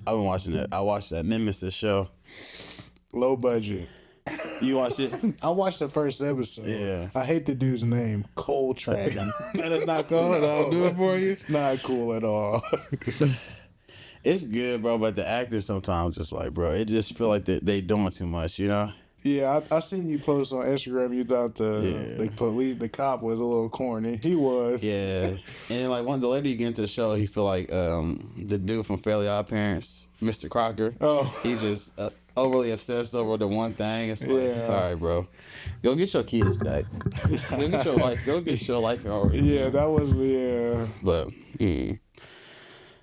I've been watching it. I watched that Nemesis show. Low budget. You watched it? I watched the first episode. Yeah. I hate the dude's name, Coltrane. That is not cool. I'll do it for you. Not cool at all. It's good, bro, but the actors sometimes just like, bro, it just feel like they doing too much, you know? Yeah, I seen you post on Instagram. You thought the cop was a little corny. He was. Yeah, and like the later you get into the show, he feel like the dude from Fairly Odd Parents, Mr. Crocker. Oh, he just overly obsessed over the one thing. It's like, all right, bro, go get your kids back. Go get your life. Go get your life already. Yeah, that was the. But.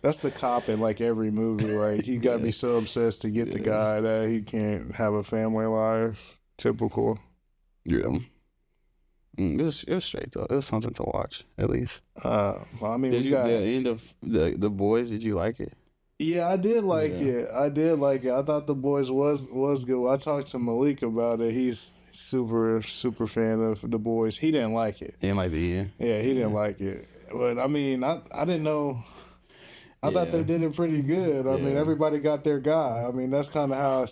That's the cop in like every movie. Like he got to be so obsessed to get the guy that he can't have a family life. Typical. Yeah. It was straight though. It was something to watch at least. Well, I mean, did you the end of the Boys? Did you like it? Yeah, I did like it. I did like it. I thought The Boys was good. I talked to Malik about it. He's super fan of The Boys. He didn't like it. He didn't like the end. Yeah, he didn't like it. But I mean, I didn't know. I thought they did it pretty good. I mean, everybody got their guy. I mean, that's kind of how I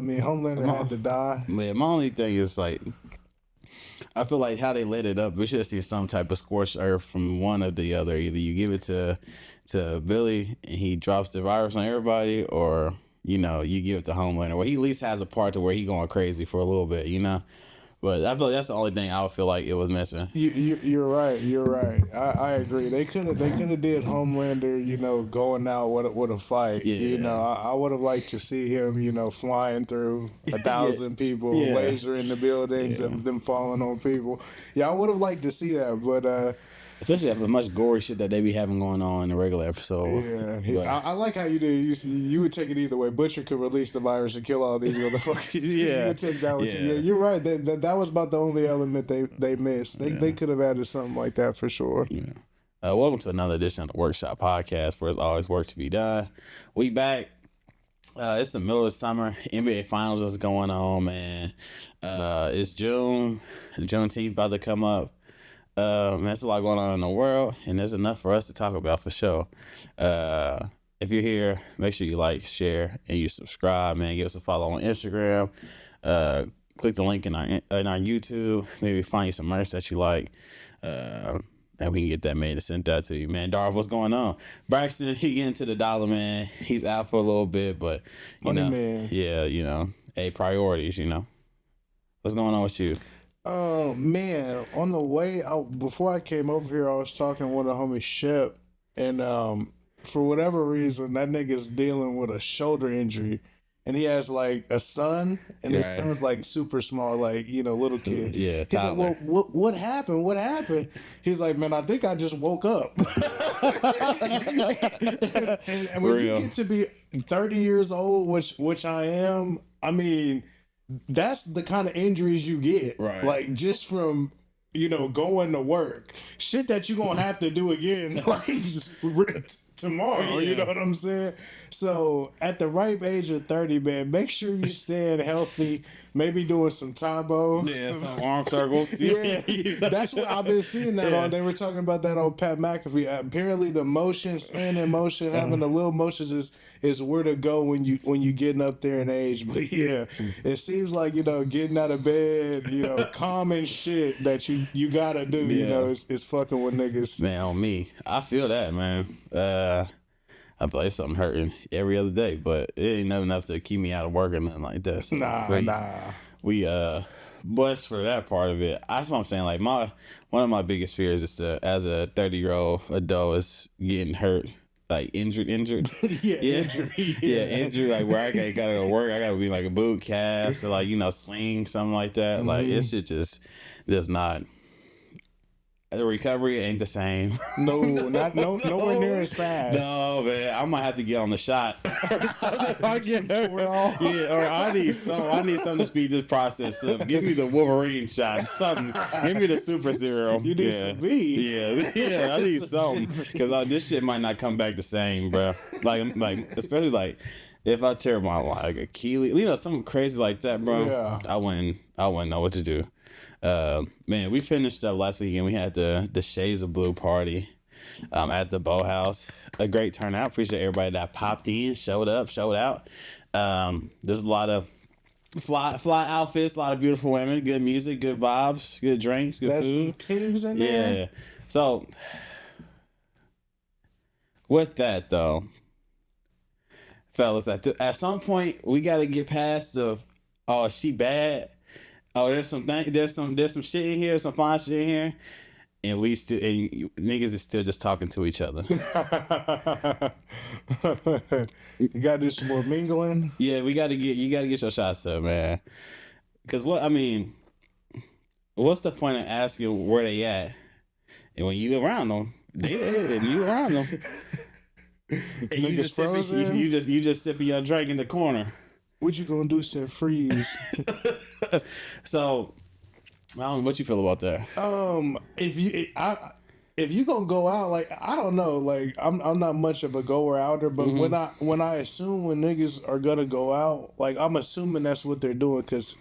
mean, Homelander had to die. Yeah, my only thing is like, I feel like how they lit it up. We should see some type of scorched earth from one or the other. Either you give it to Billy and he drops the virus on everybody, or you give it to Homelander, where he at least has a part to where he going crazy for a little bit, you know. But I feel like that's the only thing I would feel like it was missing. You're right. I agree. They could have did Homelander, going out with a fight. Yeah. I would have liked to see him, flying through 1,000 people, laser in the buildings, and them falling on people. Yeah, I would have liked to see that, but especially after the much gory shit that they be having going on in the regular episode. Yeah, I like how you did. You would take it either way. Butcher could release the virus and kill all these motherfuckers. You would take that one. Yeah, you're right. That was about the only element they missed. They could have added something like that for sure. Yeah. Welcome to another edition of the Workshop Podcast, where there's always work to be done. We back. It's the middle of the summer. NBA Finals is going on, man. It's June. Juneteenth about to come up. There's a lot going on in the world, and there's enough for us to talk about for sure. If you're here, make sure you like, share, and you subscribe, man. Give us a follow on Instagram. Click the link in our YouTube. Maybe find you some merch that you like. And we can get that made and sent that to you, man. Darv, what's going on? Braxton, he getting to the dollar, man. He's out for a little bit, but priorities, What's going on with you? Oh man, on the way out, before I came over here, I was talking with a homie Shep, and for whatever reason, that nigga's dealing with a shoulder injury, and he has like a son, and his son's like super small, like little kid. Yeah, he's like, well, what happened? What happened? He's like, man, I think I just woke up. and when you get to be 30 years old, which I am, I mean, that's the kind of injuries you get, right? Like just from going to work, shit that you're gonna have to do again, like tomorrow. You know what I'm saying? So at the ripe age of 30, man, make sure you staying healthy. Maybe doing some Taebo, some arm circles. That's what I've been seeing that on. They were talking about that on Pat McAfee. Apparently, the motion, staying in motion, having the little motions is where to go when you getting up there in age. But yeah, it seems like getting out of bed, common shit that you gotta do. It's fucking with niggas. Man, on me, I feel that, man. I feel like something hurting every other day, but it ain't enough to keep me out of work or nothing like that. So we blessed for that part of it. That's what I'm saying. Like one of my biggest fears is as a 30-year-old adult is getting hurt. Like injured. Injury. Injured. Like where I gotta go to work, I gotta be like a boot cast or like sling something like that. Like it should just does not. The recovery ain't the same. Nowhere near as fast. No, man, I might have to get on the shot. I get hurt. Or I need something to speed this process up. Give me the Wolverine shot, something. Give me the super serum. You need some V. Yeah, I need something because this shit might not come back the same, bro. Like especially like if I tear my like Achilles, something crazy like that, bro. Yeah. I wouldn't know what to do. Man, we finished up last weekend. We had the Shades of Blue party. at the Bow House. A great turnout. Appreciate everybody that popped in, showed up, showed out. There's a lot of fly outfits, a lot of beautiful women, good music, good vibes, good drinks, good food. Titties in there. Yeah. So with that though, fellas, at some point we got to get past the, oh, is she bad? Oh, there's some shit in here, some fine shit in here, and niggas is still just talking to each other. You gotta do some more mingling. Yeah, you gotta get your shots up, man. Cause what's the point of asking where they at? And when you around them, you around them. And you just sipping your drink in the corner. What you gonna do, sir? Freeze. So, I don't know what you feel about that. If you gonna go out, like, I don't know, like, I'm not much of a goer outer, but when I assume when niggas are gonna go out, like, I'm assuming that's what they're doing, because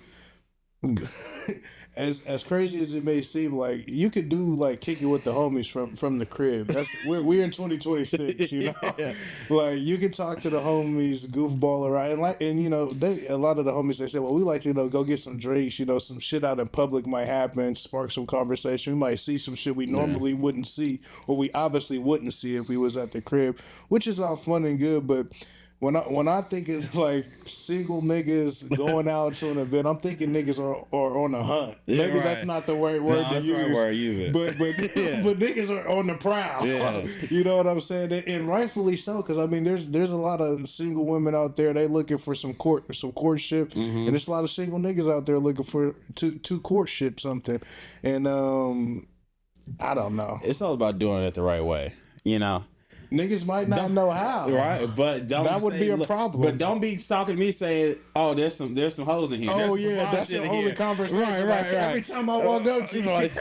as crazy as it may seem, like, you could do like kick it with the homies from the crib. That's we're in 2026, you know. Yeah. Like, you can talk to the homies, goofball around, and you know, a lot of the homies, they say, well, we like to, you know, go get some drinks, you know, some shit out in public might happen, spark some conversation. We might see some shit we normally wouldn't see, or we obviously wouldn't see if we was at the crib, which is all fun and good, but when I think it's like single niggas going out to an event, I'm thinking niggas are on a hunt. Yeah, maybe that's not the right word to use. Right word, use it. But but niggas are on the prowl. Yeah. You know what I'm saying? And rightfully so, because I mean, there's a lot of single women out there. They looking for some courtship, and there's a lot of single niggas out there looking for to courtship something. And I don't know. It's all about doing it the right way, you know. Niggas might not know how, right? But that would be a problem. But don't be stalking me saying, "Oh, there's some hoes in here." Oh yeah, that's the only conversation. Right. Every time I walk up to you, like,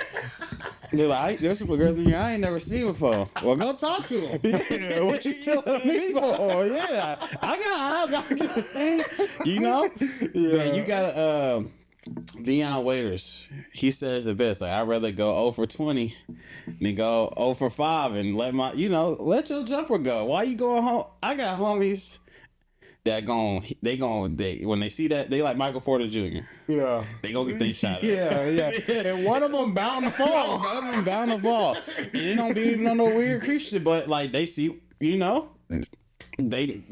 they're like, "There's some girls in here I ain't never seen before." Well, go talk to them. Yeah, what you telling me for? Yeah, I got eyes. I can see. You know, you gotta. Deion Waiters, he said the best. Like, I'd rather go 0 for 20 than go 0 for 5 and let your jumper go. Why you going home? I got homies that when they see that, they like Michael Porter Jr. Yeah. They gonna get their shot. Yeah. And one of them bound to fall. And it don't be even on no weird creep shit, but like they see, you know. They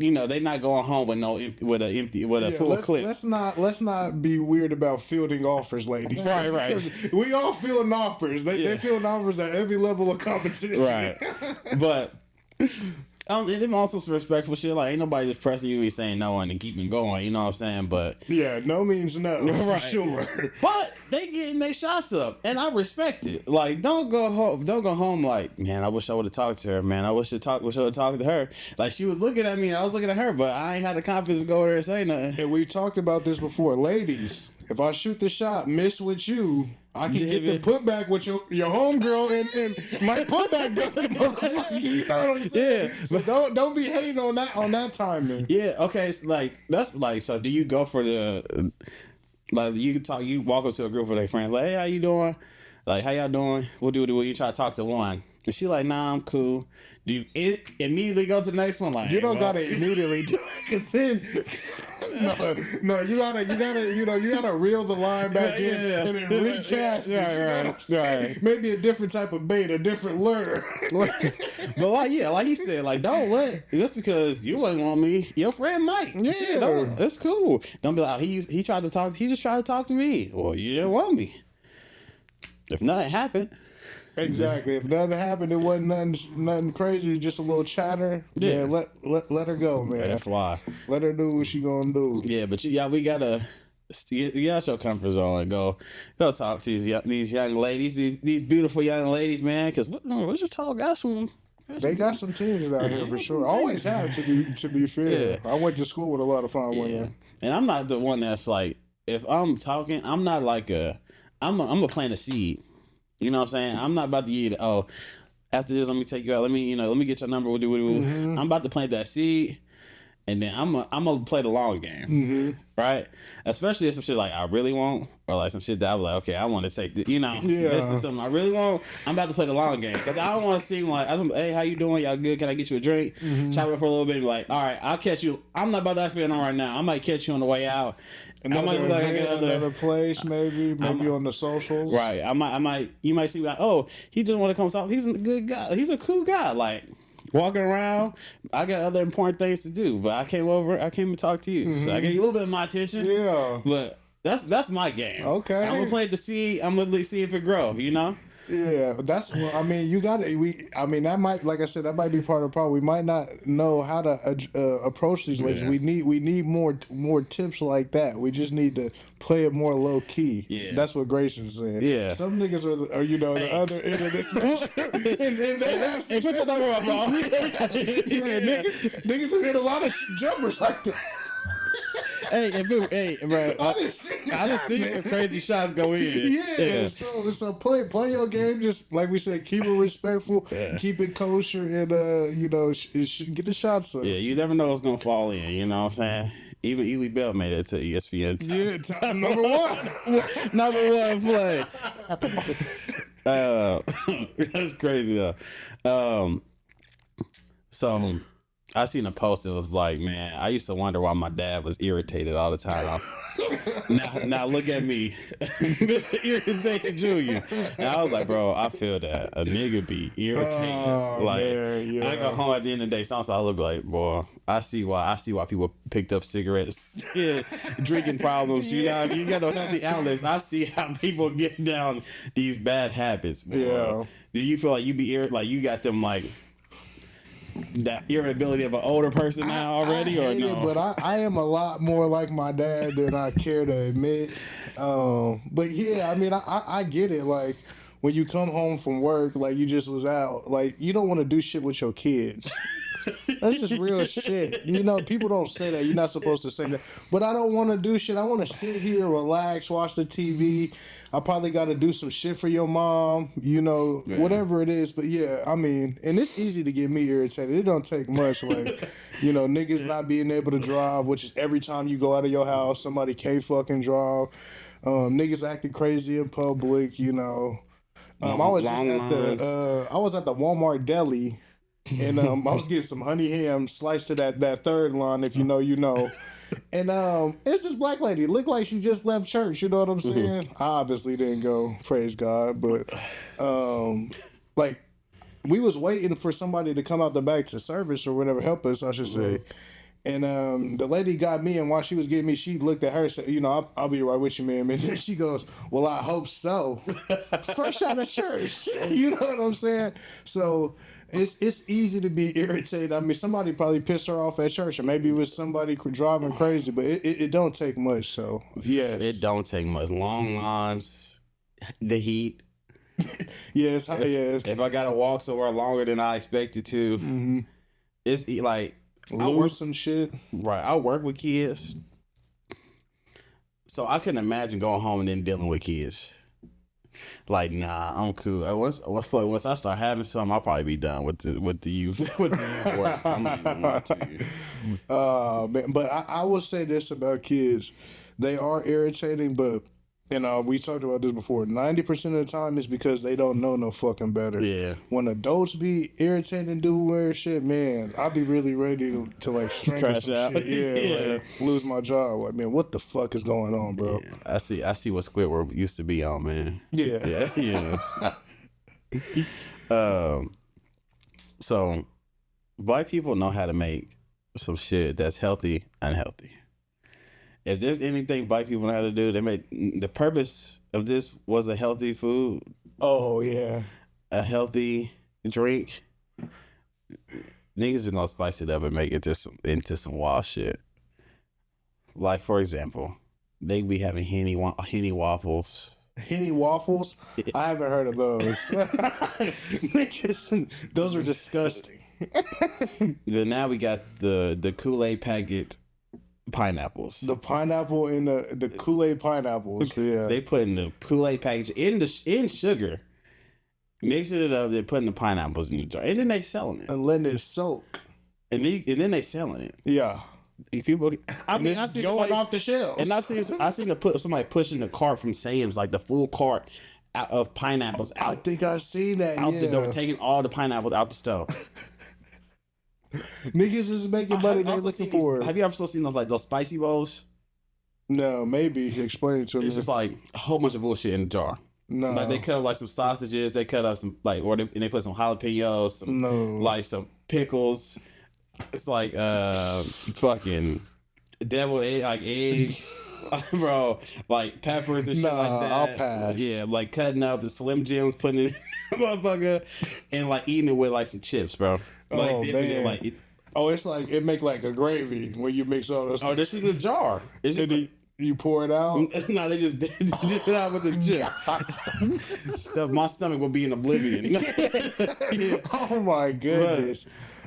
not going home with a full clip. Let's not be weird about fielding offers, ladies. Right. We all fielding offers. They fielding offers at every level of competition. Right. But and also some respectful shit. Like, ain't nobody just pressing you and saying no and keeping going. You know what I'm saying? But yeah, no means no. Right. For sure. But they getting their shots up, and I respect it. Like, don't go home like, man, I wish I would have talked to her. Man, I wish I would have talked to her. Like, she was looking at me, I was looking at her, but I ain't had the confidence to go over there and say nothing. And we talked about this before, ladies. If I shoot the shot, miss with you, I can get the putback with your homegirl and my putback go to motherfucker. You know what I'm saying? Yeah. So don't be hating on that timing. Yeah. Okay. So that's like. So do you go for the like you walk up to a group of their friends like, hey, how you doing? Like, how y'all doing? What do you try to talk to one? And she like, nah, I'm cool. Do you immediately go to the next one? Like, you don't gotta immediately do it, cause then no, you gotta reel the line back in and then recast it. Right. Maybe a different type of bait, a different lure. But like he said, like, don't let just because you ain't want me, your friend might. Yeah, it's cool. Don't be like, he just tried to talk to me. Well, you didn't want me. If nothing happened. Exactly. If nothing happened, it wasn't nothing crazy, just a little chatter. Yeah, let her go, man. Let her fly. Let her do what she gonna do. Yeah, but we gotta get out your comfort zone and go talk to these young ladies, these beautiful young ladies, man. Because what you talk got some. They got some teens out here for sure. Always have to be fair. Yeah. I went to school with a lot of fine women. And I'm not the one that's like, if I'm talking, I'm not like I'm a plant a seed. You know what I'm saying? I'm not about to eat. Oh, after this, let me take you out. Let me get your number. I'm about to plant that seed, and then I'm gonna play the long game, right? Especially if some shit like I really want, or like some shit that I'm like, okay, I want to take this, this is something I really want. I'm about to play the long game because I don't want to seem like, hey, how you doing? Y'all good? Can I get you a drink? Chop it up for a little bit and be like, all right, I'll catch you. I'm not about to ask for it on right now. I might catch you on the way out. I might be like another place, maybe on the socials. Right. You might see like, oh, he just want to come talk. He's a good guy. He's a cool guy. Like walking around. I got other important things to do, but I came to talk to you. So I gave you a little bit of my attention. Yeah. But that's my game. Okay. I'm gonna play it to see. I'm gonna see if it grows. Yeah, that's. I mean, you got it. That might, like I said, that might be part of the problem. We might not know how to approach these ladies. We need more tips like that. We just need to play it more low key. Yeah, that's what Grayson's saying. Yeah, some niggas are the other end of this spectrum, and they have some. Put your number up, bro. Niggas who hit a lot of jumpers like that. Hey, bro. I just see some crazy shots go in. Yeah. So play your game. Just like we said, keep it respectful, keep it kosher, and get the shots up. Yeah, you never know what's gonna fall in. You know what I'm saying? Even Ely Bell made it to ESPN. Top number one. Number one play. That's crazy though. So I seen a post that was like, man, I used to wonder why my dad was irritated all the time. Now look at me, Mr. Irritated Junior. And I was like, bro, I feel that a nigga be irritated. I go home at the end of the day, sometimes I look like, boy, I see why people picked up cigarettes, drinking problems. You got no healthy outlets. I see how people get down these bad habits. Boy. Yeah. Do you feel like you be like you got them like that irritability of an older person now already, or no? But I am a lot more like my dad than I care to admit. But yeah, I mean, I get it. Like when you come home from work, like you just was out, like you don't want to do shit with your kids. That's just real shit. People don't say that. You're not supposed to say that. But I don't want to do shit. I want to sit here, relax, watch the TV. I probably got to do some shit for your mom, whatever it is. But yeah, I mean, and it's easy to get me irritated. It don't take much. Like, niggas not being able to drive, which is every time you go out of your house, somebody can't fucking drive. Niggas acting crazy in public, I was at the Walmart deli. And I was getting some honey ham sliced to that third line, if you know, you know. And it's this black lady. Looked like she just left church, you know what I'm saying? I obviously didn't go, praise God. But like we was waiting for somebody to come out the back to service or whatever, help us, I should say. And the lady got me, and while she was getting me, she looked at her and said, I'll be right with you, ma'am. And then she goes, well, I hope so. Fresh out of church. You know what I'm saying? So it's easy to be irritated. I mean, somebody probably pissed her off at church, or maybe it was somebody driving crazy, but it don't take much. So, yes. It don't take much. Long lines, the heat. Yes. If I got to walk somewhere longer than I expected to, it's like... Lose some shit. Right. I work with kids. So I couldn't imagine going home and then dealing with kids. Like, nah, I'm cool. Once I start having some, I'll probably be done with the youth with the youth work. I'm not even lying to you. But I will say this about kids. They are irritating, but we talked about this before. 90% of the time is because they don't know no fucking better. Yeah. When adults be irritating and do weird shit, man, I'll be really ready to like strangle crash some out. Shit. Yeah, like, lose my job. Like, man, what the fuck is going on, bro? Yeah, I see what Squidward used to be on, man. Yeah. So black people know how to make some shit that's healthy unhealthy. If there's anything black people know how to do, the purpose of this was a healthy food. Oh yeah, a healthy drink. Niggas are gonna spice it up and make it into some wild shit. Like for example, they be having henny waffles. Henny waffles? I haven't heard of those. Niggas, those are disgusting. Then now we got the Kool-Aid packet. Pineapples. The pineapple in the Kool-Aid pineapples. Yeah. They put in the Kool-Aid package in sugar, mixing it up. They're putting the pineapples in the jar, and then they selling it and letting it soak. And then they selling it. Yeah. people. I mean, It's I see going somebody, off the shelves. and I seen somebody pushing the cart from Sam's, like the full cart out of pineapples I out think I seen that. out Yeah. the door, taking all the pineapples out the stove. Niggas is making money they Also looking seen for. have you ever seen those spicy bowls? No, maybe explain it to me. It's just like a whole bunch of bullshit in the jar. No. Like they cut up like some sausages, they cut up some and they put some jalapenos, some like some pickles. It's like fucking deviled egg, bro, like peppers and shit like that. I'll pass. Yeah, like cutting up the Slim Jims, putting it in motherfucker, and like eating it with like some chips, bro. Like dipping it like. Oh, it's like it make like a gravy when you mix all those. Oh, this is the jar. It's just like, you pour it out. no, they just dip it out with the chip. Stuff. My stomach will be in oblivion. Yeah. Oh my goodness.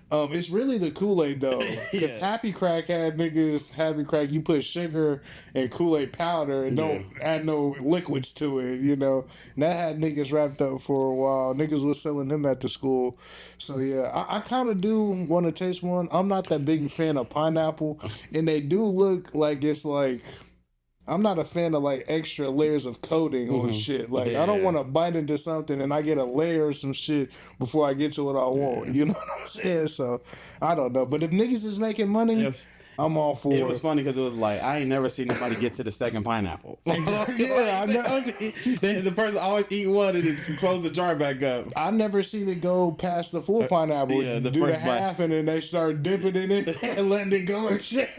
It's really the Kool-Aid though, because Happy Crack had niggas. Happy Crack, you put sugar and Kool-Aid powder and don't add no liquids to it, you know. And that had niggas wrapped up for a while. Niggas was selling them at the school. So yeah, I kind of do want to taste one. I'm not that big fan of pineapple, and they do look like it's like. I'm not a fan of like extra layers of coating on shit. Like I don't want to bite into something and I get a layer of some shit before I get to what I want. You know what I'm saying? So I don't know. But if niggas is making money, I'm all for it. It was funny because it was like I ain't never seen nobody get to the second pineapple. Yeah, I know. The person always eat one and then close the jar back up. I never seen it go past the full pineapple. Yeah, the do the first bite. half and then they start dipping it in and letting it go and shit.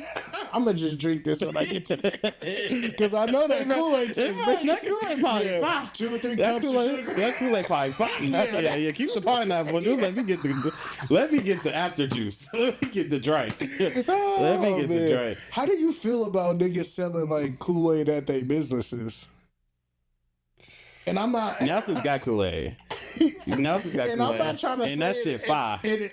I'm gonna just drink this when I get to it because I know that Kool-Aid tastes good. That Kool-Aid probably fine. 2 or 3 That cups of Kool-Aid, sugar. that Kool-Aid probably fine. Yeah. Keep the pineapple. Just let me get the after juice. Let me get the drink. Let me get the drink. How do you feel about niggas selling like Kool-Aid at their businesses? And I'm not. Nelson's got Kool-Aid. Nelson's got Kool-Aid. And I'm not trying to say and that shit fire.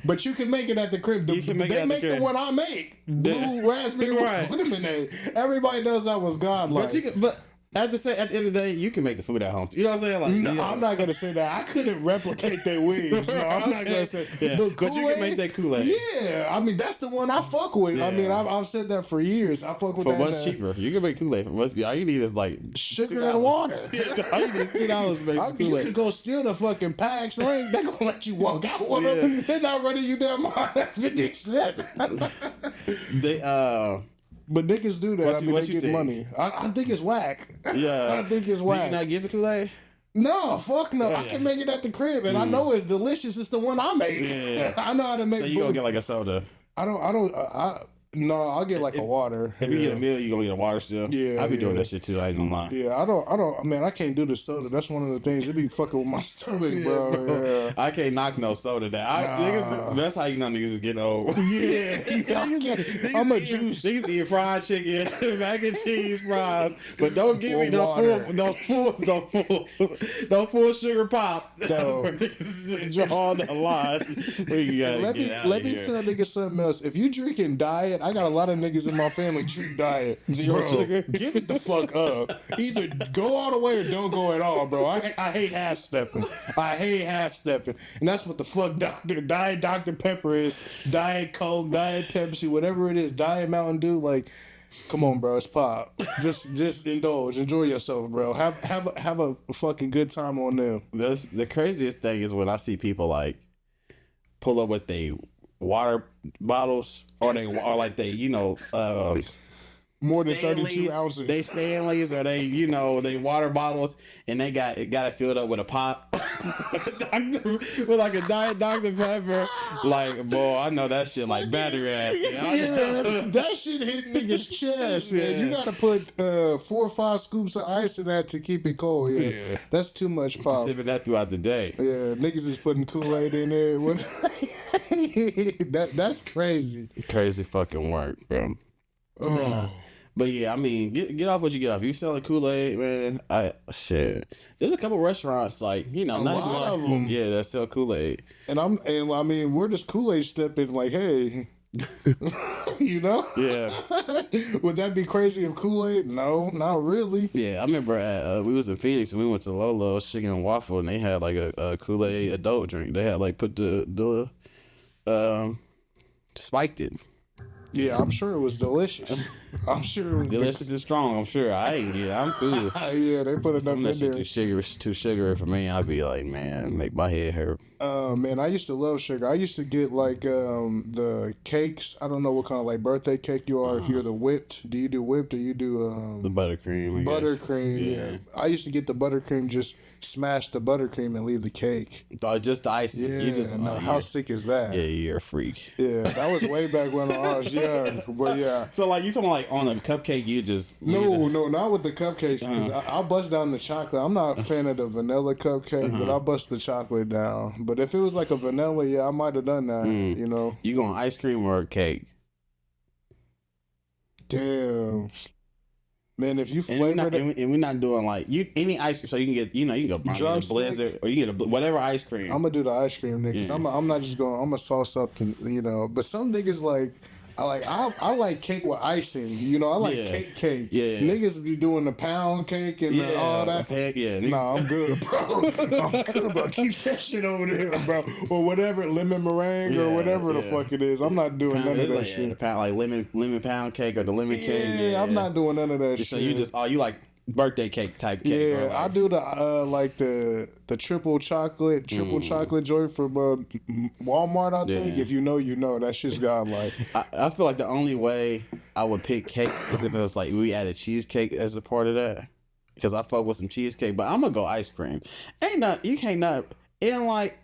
But you can make it at the crib. You can make it they at the make crib. the one I make. Blue raspberry Right. lemonade. Everybody knows that was godlike. But at the end of the day, you can make the food at home. You know what I'm saying? Like, No, I'm not gonna say that. I couldn't replicate their wigs. No, I'm not gonna say. Yeah. But you can make that Kool-Aid. Yeah, I mean that's the one I fuck with. I mean I've said that for years. I fuck with For that. what's cheaper? You can make Kool-Aid for what? All you need is like Sugar $2. and water. All you need is $2 to make some You Kool-Aid. can go steal the fucking packs. They gonna let you walk out with them. They're not running you down my 50 cents. They But niggas do that. What I you- mean, what they you get think? money. I think it's whack. yeah. I think it's Do whack. you not give it Kool-Aid? No, fuck no. I can make it at the crib, and I know it's delicious. It's the one I make. Yeah. I know how to make. So you gonna get like a soda? No, I'll get like a water. If you get a meal, you gonna get a water still. Yeah, I be doing yeah. that shit too. I ain't gonna lie. Yeah, I don't. Man, I can't do the soda. That's one of the things. It be fucking with my stomach, bro. Yeah. I can't knock no soda down. Niggas, that's how you know niggas is getting old. Yeah, I'm a juice. Niggas eat fried chicken, mac and cheese, fries, but don't give me no full sugar pop. That's No. where niggas is draw the line. We gotta Let me get out of here. tell niggas something else. If you drinking diet, I got a lot of niggas in my family drink diet. Zero Bro, sugar? give it the fuck up. Either go all the way or don't go at all, bro. I hate half stepping. I hate half stepping, and that's what the fuck diet Dr Pepper is. Diet Coke, Diet Pepsi, whatever it is. Diet Mountain Dew, like. Come on, bro. It's pop. Just indulge. Enjoy yourself, bro. Have a fucking good time on them. The craziest thing is when I see people like pull up with they water bottles or like they More than Stanleys, 32 ounces. They Stanleys or they water bottles and they got it filled up with a pop with like a diet Dr Pepper. Like, boy, I know that shit like battery ass. Yeah, that shit hit niggas' chest, man. You gotta put 4 or 5 scoops of ice in that to keep it cold. Yeah. That's too much pop. Sipping that throughout the day. Yeah, niggas is putting Kool-Aid in there. That's crazy. Crazy fucking work, bro. But yeah, I mean, get off what you get off. You selling Kool-Aid, man. There's a couple restaurants like not lot of them. Yeah, that sell Kool-Aid. And I mean, where does Kool-Aid step in? Like, hey, you know? Yeah, Would that be crazy if Kool-Aid? No, not really. yeah. I remember we was in Phoenix and we went to Lolo's Chicken and Waffle and they had like a Kool-Aid adult drink. They had like put the spiked it. Yeah, I'm sure it was delicious. I'm sure it was Delicious and strong. I'm sure. I'm cool. Yeah, they put Some of enough that in shit there. too sugary for me. I'd be like, man, make my head hurt. Man, I used to love sugar. I used to get like the cakes. I don't know what kind of like birthday cake you are. If you're the whipped, do you do whipped or you do The buttercream. I guess. buttercream? Yeah. I used to get the buttercream, just smash the buttercream and leave the cake. Just the icing. Yeah, You just how sick is that? yeah, you're a freak. Yeah, that was way back when I was young. But yeah. So like you talking like on a cupcake, you just No, not with the cupcakes. Cause I bust down the chocolate. I'm not a fan of the vanilla cupcake, but I bust the chocolate down. But if it was like a vanilla, yeah, I might have done that. You know. You going ice cream or cake? Damn. Man, if you And we're flavor it, we're not doing like any ice cream. So you can get you can go buy a Blizzard or you get whatever ice cream. I'm gonna do the ice cream niggas. Yeah. I'm not just going. I'm gonna sauce up, But some niggas like. I like cake with icing. You know, I like cake. Yeah. Niggas be doing the pound cake and all that. Heck yeah. Nah, I'm good, bro. I'm good, bro. Keep that shit over there, bro. Or whatever, lemon meringue or whatever the fuck it is. I'm not doing none of that shit. The pound, like lemon pound cake or the lemon cake. Yeah, I'm not doing none of that shit. So you just you like birthday cake type cake. Yeah, bro, like. I do the like the triple chocolate joint from Walmart. I think if you know that shit's godlike. I feel like the only way I would pick cake is if it was like we added cheesecake as a part of that, because I fuck with some cheesecake. But I'm gonna go ice cream. You can't and like.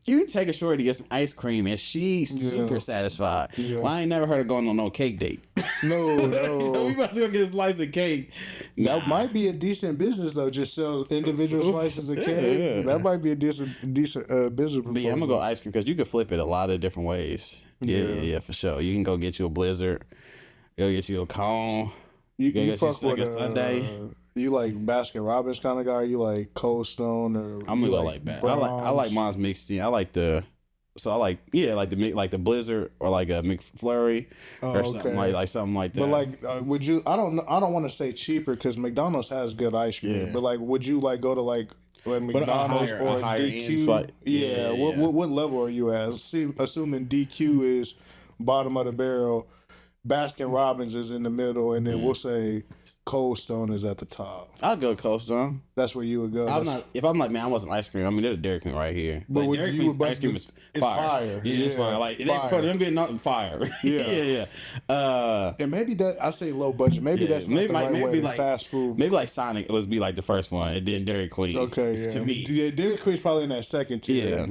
You can take a shorty to get some ice cream and she's super satisfied. Yeah. Well, I ain't never heard her going on no cake date. No. We about to go get a slice of cake. That might be a decent business though. Just sell individual slices of cake. Yeah. That might be a decent business. But yeah, I'm gonna go ice cream because you can flip it a lot of different ways. Yeah, for sure. You can go get you a Blizzard. Go get you a cone. You get fuck you like with a Sundae. You like Baskin Robbins kind of guy? You like Cold Stone or? I'm gonna go like that. I like mine's mixed in. I like the Blizzard or like a McFlurry or something like something like that. But like, would you? I don't want to say cheaper because McDonald's has good ice cream. Yeah. But like, would you like go to like McDonald's or DQ? What level are you at? Assuming DQ is bottom of the barrel. Baskin Robbins is in the middle, and then we'll say Cold Stone is at the top. I'll go Cold Stone. That's where you would go. If I'm like, man, I want some ice cream. I mean, there's a Dairy Queen right here. But like, Dairy Queen's ice cream is fire. Yeah, it's fire. Like for them being not fire. Yeah. And maybe that I say low budget. Maybe that's not the right way. Like fast food. Maybe like Sonic was be like the first one, and then Dairy Queen. Okay, yeah. To me, yeah, Dairy Queen's probably in that second tier.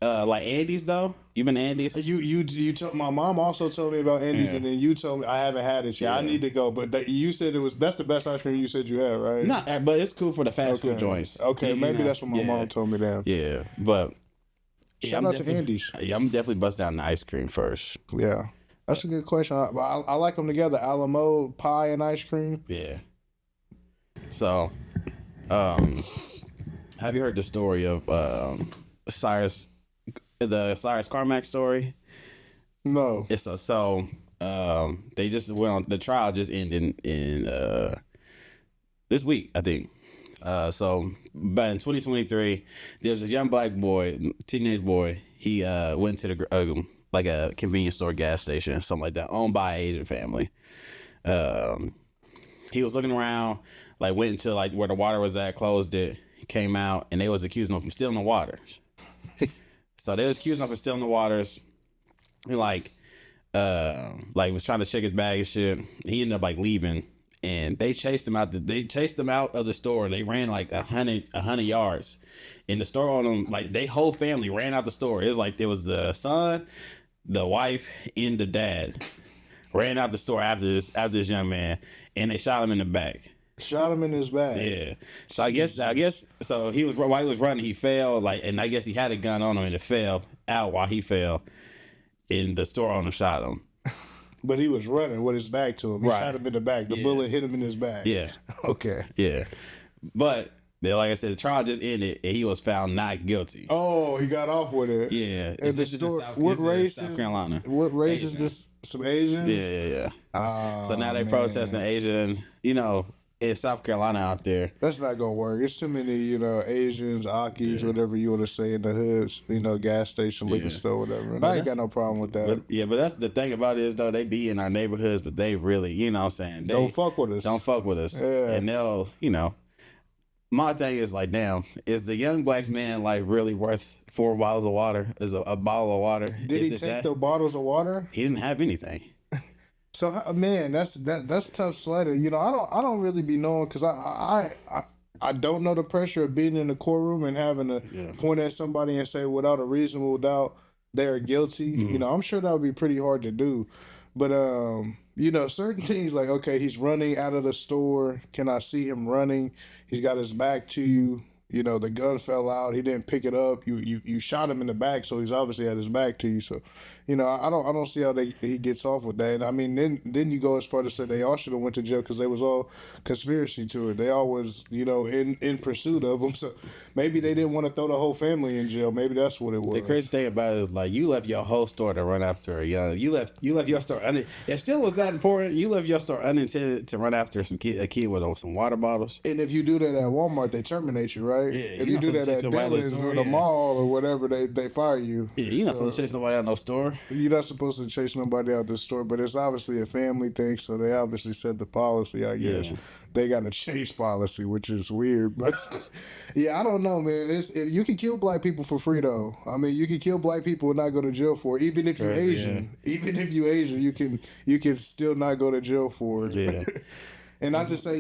Yeah. Like Andy's though. You been to Andy's? You told my mom also told me about Andy's, and then you told me I haven't had it yet. Yeah. I need to go, but you said that's the best ice cream you said you had, right? No, but it's cool for the fast food joints. Okay, maybe that's what my mom told me then. Yeah, but shout out to Andy's. Yeah, I'm definitely bust down the ice cream first. Yeah, that's a good question. I like them together: Alamo pie and ice cream. Yeah. So, have you heard the story of Cyrus? The Cyrus Carmack story? No. It's they just went on, the trial just ended in this week, I think. So but in 2023, there's this young black boy, teenage boy. He went to the like a convenience store, gas station, something like that, owned by an Asian family. He was looking around, like went into like where the water was at, closed it. He came out, and they was accusing him of stealing the waters. So they was accusing him of stealing the waters. He like was trying to check his bag and shit. He ended up like leaving, and they chased him out. They chased him out of the store. They ran like 100 yards, and the store on them, like they whole family ran out the store. It was the son, the wife, and the dad ran out the store after this young man, and they shot him in the back. Shot him in his back. Yeah. So I guess so while he was running, he fell, and I guess he had a gun on him, and it fell out while he fell, and the store owner shot him. But he was running with his back to him. He shot him in the back. The bullet hit him in his back. Yeah. Okay. Yeah. But like I said, the trial just ended, and he was found not guilty. Oh, he got off with it. Yeah. And what race South Carolina? What race is this? Some Asians? Yeah. Oh, so now they protesting Asian, in South Carolina out there. That's not gonna work. It's too many, Asians, Akis, whatever you want to say in the hoods. Gas station, liquor store, whatever. And I ain't got no problem with that. But that's the thing about it is though, they be in our neighborhoods, but they really, you know what I'm saying, they don't fuck with us. Don't fuck with us. Yeah. And they'll, my thing is like, damn, is the young black man like really worth 4 bottles of water? Is a bottle of water? Did he take the bottles of water? He didn't have anything. So man, that's tough sledding. I don't really be knowing because I don't know the pressure of being in the courtroom and having to point at somebody and say without a reasonable doubt they're guilty. Mm-hmm. I'm sure that would be pretty hard to do. But certain things like, okay, he's running out of the store. Can I see him running? He's got his back to you. The gun fell out. He didn't pick it up. You shot him in the back, so he's obviously had his back to you. So, I don't see how he gets off with that. And I mean, then you go as far to say they all should have went to jail because they was all conspiracy to it. They all was in pursuit of him. So maybe they didn't want to throw the whole family in jail. Maybe that's what it was. The crazy thing about it is like you left your whole store to run after a young. You left your store. It still was that important. You left your store unintended to run after a kid with some water bottles. And if you do that at Walmart, they terminate you, right? Yeah, if you do that at Dillon's or the mall or whatever, they fire you. Yeah, you're not supposed to chase nobody out of no store. You're not supposed to chase nobody out the store, but it's obviously a family thing, so they obviously set the policy, I guess. Yeah. They got a chase policy, which is weird. But yeah, I don't know, man. You can kill black people for free, though. I mean, you can kill black people and not go to jail for it. Even if you're Asian. Yeah. Even if you're Asian, you can still not go to jail for it. Yeah. And not to say,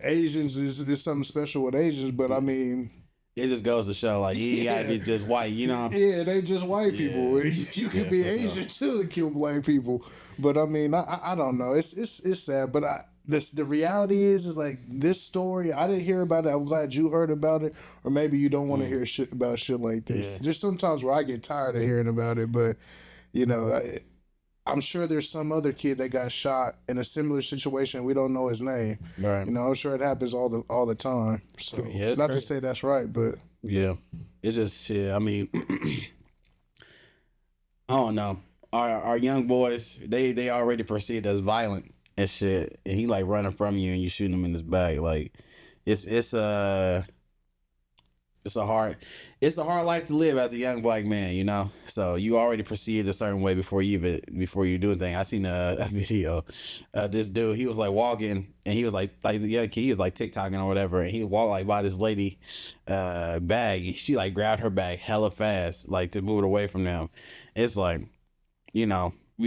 Asians is something special with Asians, but I mean, it just goes to show, like, you gotta be just white, Yeah, they just white people. You can be Asian too and kill black people. But I mean, I don't know. It's sad, but the reality is like this story. I didn't hear about it. I'm glad you heard about it, or maybe you don't want to hear shit about shit like this. Yeah. Just sometimes where I get tired of hearing about it, but I'm sure there's some other kid that got shot in a similar situation. We don't know his name. Right. I'm sure it happens all the time. So not to say that's right, but yeah, it just I mean, I don't know. Our young boys, they already perceived as violent and shit, and he like running from you and you shooting him in his back. Like it's a hard life to live as a young black man, So you already perceived a certain way before you do anything. I seen a video. This dude, he was like walking and he was like the kid, he was like TikToking or whatever, and he walked like by this lady bag. And she like grabbed her bag hella fast, like to move it away from them. It's like, we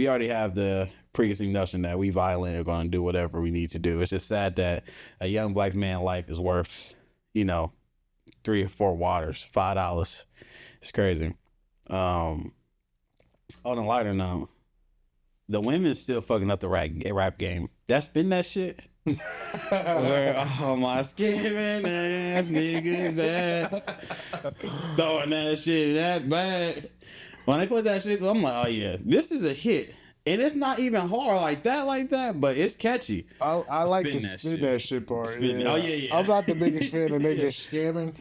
already have the preconceived notion that we violent are gonna do whatever we need to do. It's just sad that a young black man's life is worth, 3 or 4 waters, $5. It's crazy. On a lighter note, the women's still fucking up the rap game. That's been that shit. Where all my skimming ass niggas at, throwing that shit in that bag. When I put that shit, I'm like, oh yeah, this is a hit. And it's not even hard like that, but it's catchy. I like the spin that shit part. Yeah. Oh, yeah. I'm not the biggest fan of niggas scamming.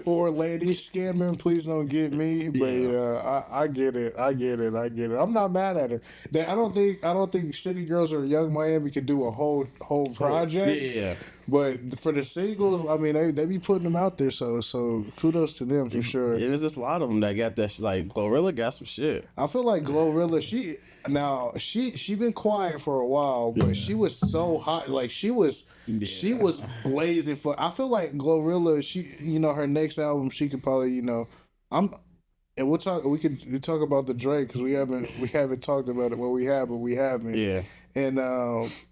Or ladies scamming. Please don't get me. But I get it. I'm not mad at her. I don't think City Girls or Young Miami could do a whole project. Yeah. But for the singles, I mean, they be putting them out there, so kudos to them for sure. Yeah, there's just a lot of them that got that shit. Like Glorilla got some shit. I feel like Glorilla, she been quiet for a while, but she was so hot. Like she was blazing for. I feel like Glorilla, her next album, she could probably, and we could talk about the Drake because we haven't talked about it. Well, we have, but we haven't. Yeah. And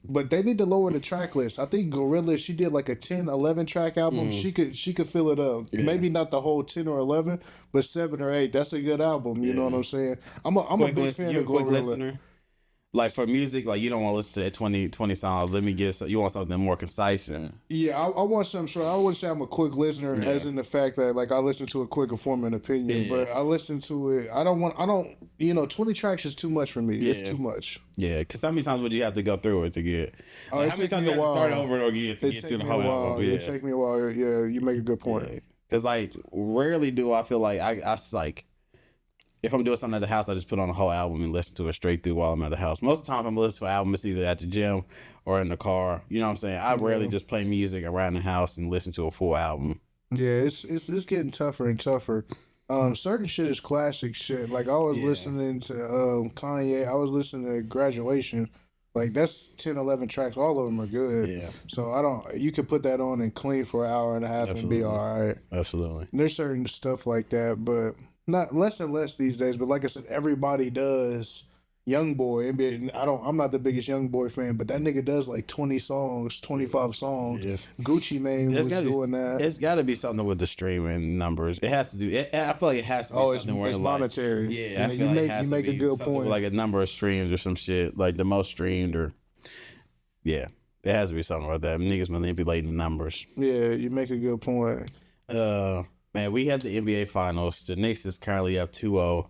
but they need to lower the track list. I think Gorilla, she did like a 10, 11 track album. Mm-hmm. She could fill it up. Yeah. Maybe not the whole 10 or 11, but 7 or 8. That's a good album. You know what I'm saying? I'm a big fan of Gorilla. Listener? Like for music, like you don't want to listen to 20 songs. You want something more concise. Yeah, I want something short. I wouldn't say I'm a quick listener, as in the fact that like I listen to it quick and form an opinion. But I listen to it. I don't. 20 tracks is too much for me. Yeah. It's too much. Yeah, because how many times would you have to go through it to get? How many times you have to start over again to get through the whole album? Yeah. It take me a while. Yeah, you make a good point. Because like rarely do I feel like I like. if I'm doing something at the house, I just put on a whole album and listen to it straight through while I'm at the house. Most of the time, if I'm listening to an album, it's either at the gym or in the car. You know what I'm saying? I rarely just play music around the house and listen to a full album. Yeah, it's getting tougher and tougher. Certain shit is classic shit. Like I was listening to Kanye. I was listening to Graduation. Like that's 10, 11 tracks. All of them are good. Yeah. So you could put that on and clean for an hour and a half and be all right. Absolutely. And there's certain stuff like that, but not less and less these days. But like I said, everybody does. Young Boy, NBA, I'm not the biggest Young Boy fan, but that nigga does like 20 songs, 25 songs. Yeah. Gucci Mane was doing that. It's got to be something with the streaming numbers. It has to do. I feel like it has to be something where it's monetary. Yeah, I feel like it has to be a good point. Like a number of streams or some shit, like the most streamed or. Yeah, it has to be something like that. Niggas manipulating the numbers. Yeah, you make a good point. Man, we had the NBA Finals. The Knicks is currently up 2-0.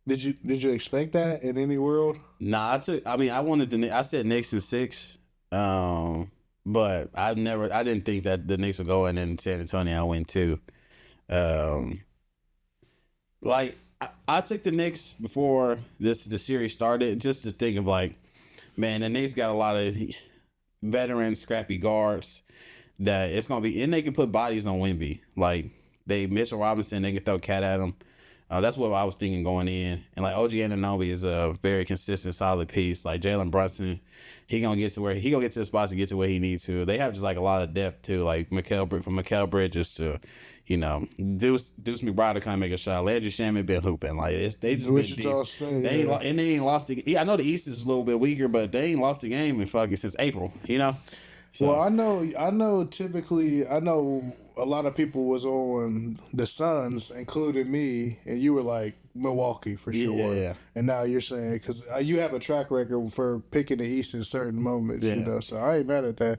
Did you expect that in any world? Nah, I said Knicks in 6. But I didn't think that the Knicks would go in and San Antonio win 2. Like I took the Knicks before the series started just to think of like, man, the Knicks got a lot of veteran scrappy guards that it's gonna be, and they can put bodies on Wemby. Like Mitchell Robinson, they can throw cat at him. That's what I was thinking going in. And like OG Anunoby is a very consistent, solid piece. Like Jalen Brunson, he gonna get to the spots to get to where he needs to. They have just like a lot of depth too. Like from Mikal Bridges to, Deuce McBride to kind of make a shot. Landry Shamet been hooping. Like they just been deep. They ain't lost the. Yeah, I know the East is a little bit weaker, but they ain't lost the game in fucking since April. So, well, I know. Typically, I know a lot of people was on the Suns, including me, and you were like Milwaukee for sure. Yeah. And now you're saying because you have a track record for picking the East in certain moments, So I ain't mad at that.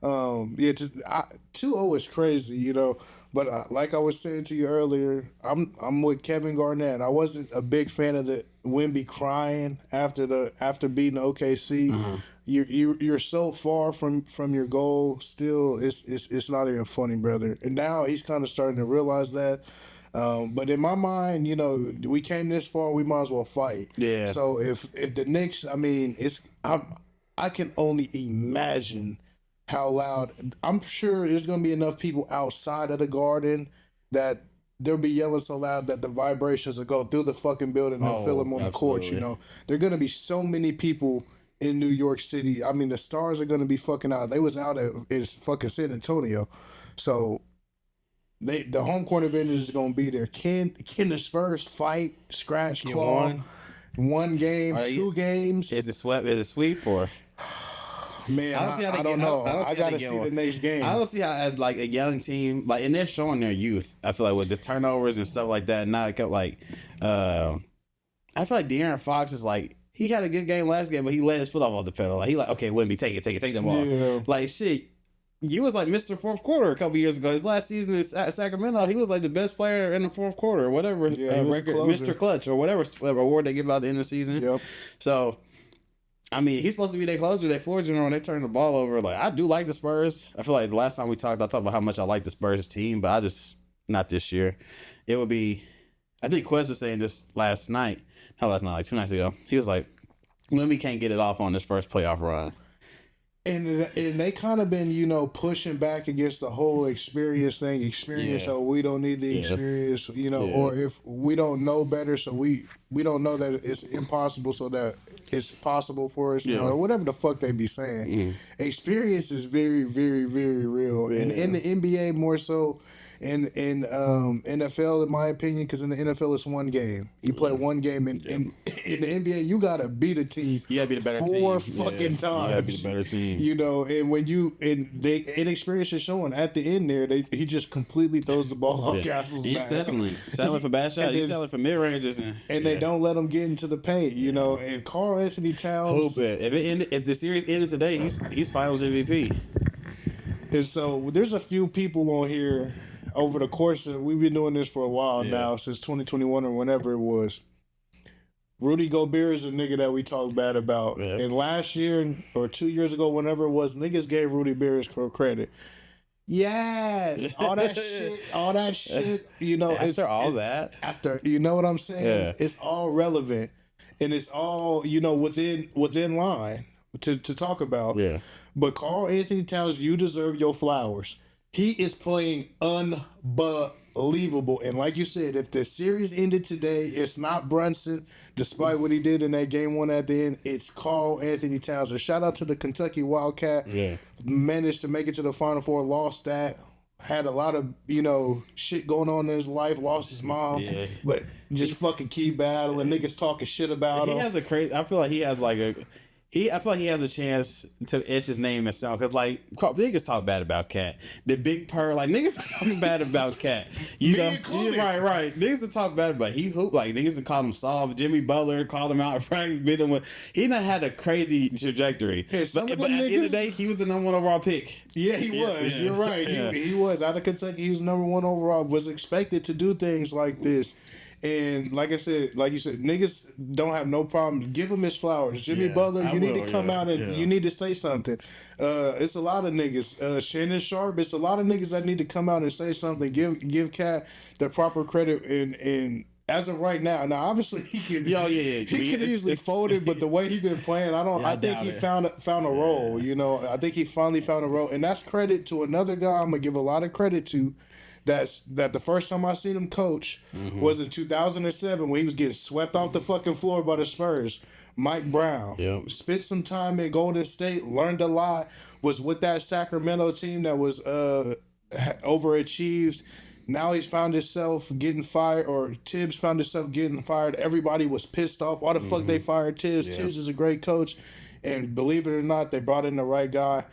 2-0 is crazy, But like I was saying to you earlier, I'm with Kevin Garnett. I wasn't a big fan of the Wemby crying after beating OKC. Mm-hmm. You're so far from your goal. Still, it's not even funny, brother. And now he's kind of starting to realize that. But in my mind, we came this far, we might as well fight. Yeah. So if the Knicks, I can only imagine how loud. I'm sure there's gonna be enough people outside of the Garden that they'll be yelling so loud that the vibrations will go through the fucking building and feel them on the court. There are gonna be so many people in New York City. The Stars are gonna be fucking out. They was out at fucking San Antonio, so the home court advantage is gonna be there. Can the Spurs fight, scratch, claw, one game, 2 games? Is it sweep or? Man, I don't know. I gotta see the next game. I don't see how as like a young team, like, and they're showing their youth. I feel like with the turnovers and stuff like that. Now I feel like De'Aaron Fox is like, he had a good game last game, but he let his foot off the pedal. Like, he like, okay, Wemby, take them off. Yeah. Like shit. You was like Mr. Fourth Quarter a couple years ago. His last season at Sacramento, he was like the best player in the fourth quarter, or whatever record, Mr. Clutch, or whatever award they give out at the end of the season. Yep. So, he's supposed to be their closer, their floor general, and they turn the ball over. Like, I do like the Spurs. I feel like the last time we talked, I talked about how much I like the Spurs team, but not this year. It would be, I think Quest was saying this like 2 nights ago. He was like, Wemby can't get it off on this first playoff run. And they kind of been, pushing back against the whole experience thing. So we don't need the experience, or if we don't know better, so we don't know that it's impossible, so that it's possible for us, or whatever the fuck they be saying. Mm. Experience is very, very, very real. Yeah. And in the NBA more so, in NFL, in my opinion, because in the NFL it's one game. You play one game, and in the NBA you gotta beat a team. You gotta be the better team. 4 fucking times. You gotta be the better team. And when they inexperience is showing at the end there, he just completely throws the ball off Castle's back. He's settling for bad shots. He's settling for mid ranges, and they don't let him get into the paint. And Karl Anthony Towns. If the series ended today, he's Finals MVP. And so there's a few people on here over the course of, we've been doing this for a while now, since 2021 or whenever it was. Rudy Gobert is a nigga that we talk bad about. Yeah. And last year or 2 years ago, whenever it was, niggas gave Rudy Gobert his credit. Yes, all that shit. You know, After all that, after you know what I'm saying. Yeah. It's all relevant, and it's all within line to talk about. Yeah. But Carl Anthony Towns, you deserve your flowers. He is playing unbelievable, and like you said, if the series ended today, it's not Brunson, despite what he did in that game one at the end. It's Carl Anthony Towns. And shout out to the Kentucky Wildcat. Yeah. Managed to make it to the Final Four, lost that. Had a lot of, shit going on in his life, lost his mom. Yeah. But just fucking keep battling. Niggas talking shit about him. He has a crazy. I feel like he has like a. I feel like he has a chance to etch his name and sound, because like niggas talk bad about Cat, the big purr, like niggas are talking bad about Cat. You know, yeah, right. Niggas are talk bad about he hoop, like niggas have called him soft. Jimmy Butler called him out. Frank beat him with. He done had a crazy trajectory. Yeah, but at the end of the day, he was the number 1 overall pick. Yeah, he was. Yeah. You're right. Yeah. He was out of Kentucky. He was number 1 overall. Was expected to do things like this. And like you said, niggas don't have no problem. Give him his flowers. Jimmy Butler, you need to come out and you need to say something. It's a lot of niggas. Shannon Sharp, it's a lot of niggas that need to come out and say something. Give Cat the proper credit. And as of right now, obviously he can. He can easily fold it, but the way he been playing, I think he found a role. I think he finally found a role, and that's credit to another guy. I'm gonna give a lot of credit to. That the first time I seen him coach was in 2007 when he was getting swept off the fucking floor by the Spurs. Mike Brown spent some time in Golden State, learned a lot, was with that Sacramento team that was overachieved. Now he's found himself getting fired, or Tibbs found himself getting fired. Everybody was pissed off. Why the fuck they fired Tibbs? Yeah. Tibbs is a great coach, and believe it or not, they brought in the right guy.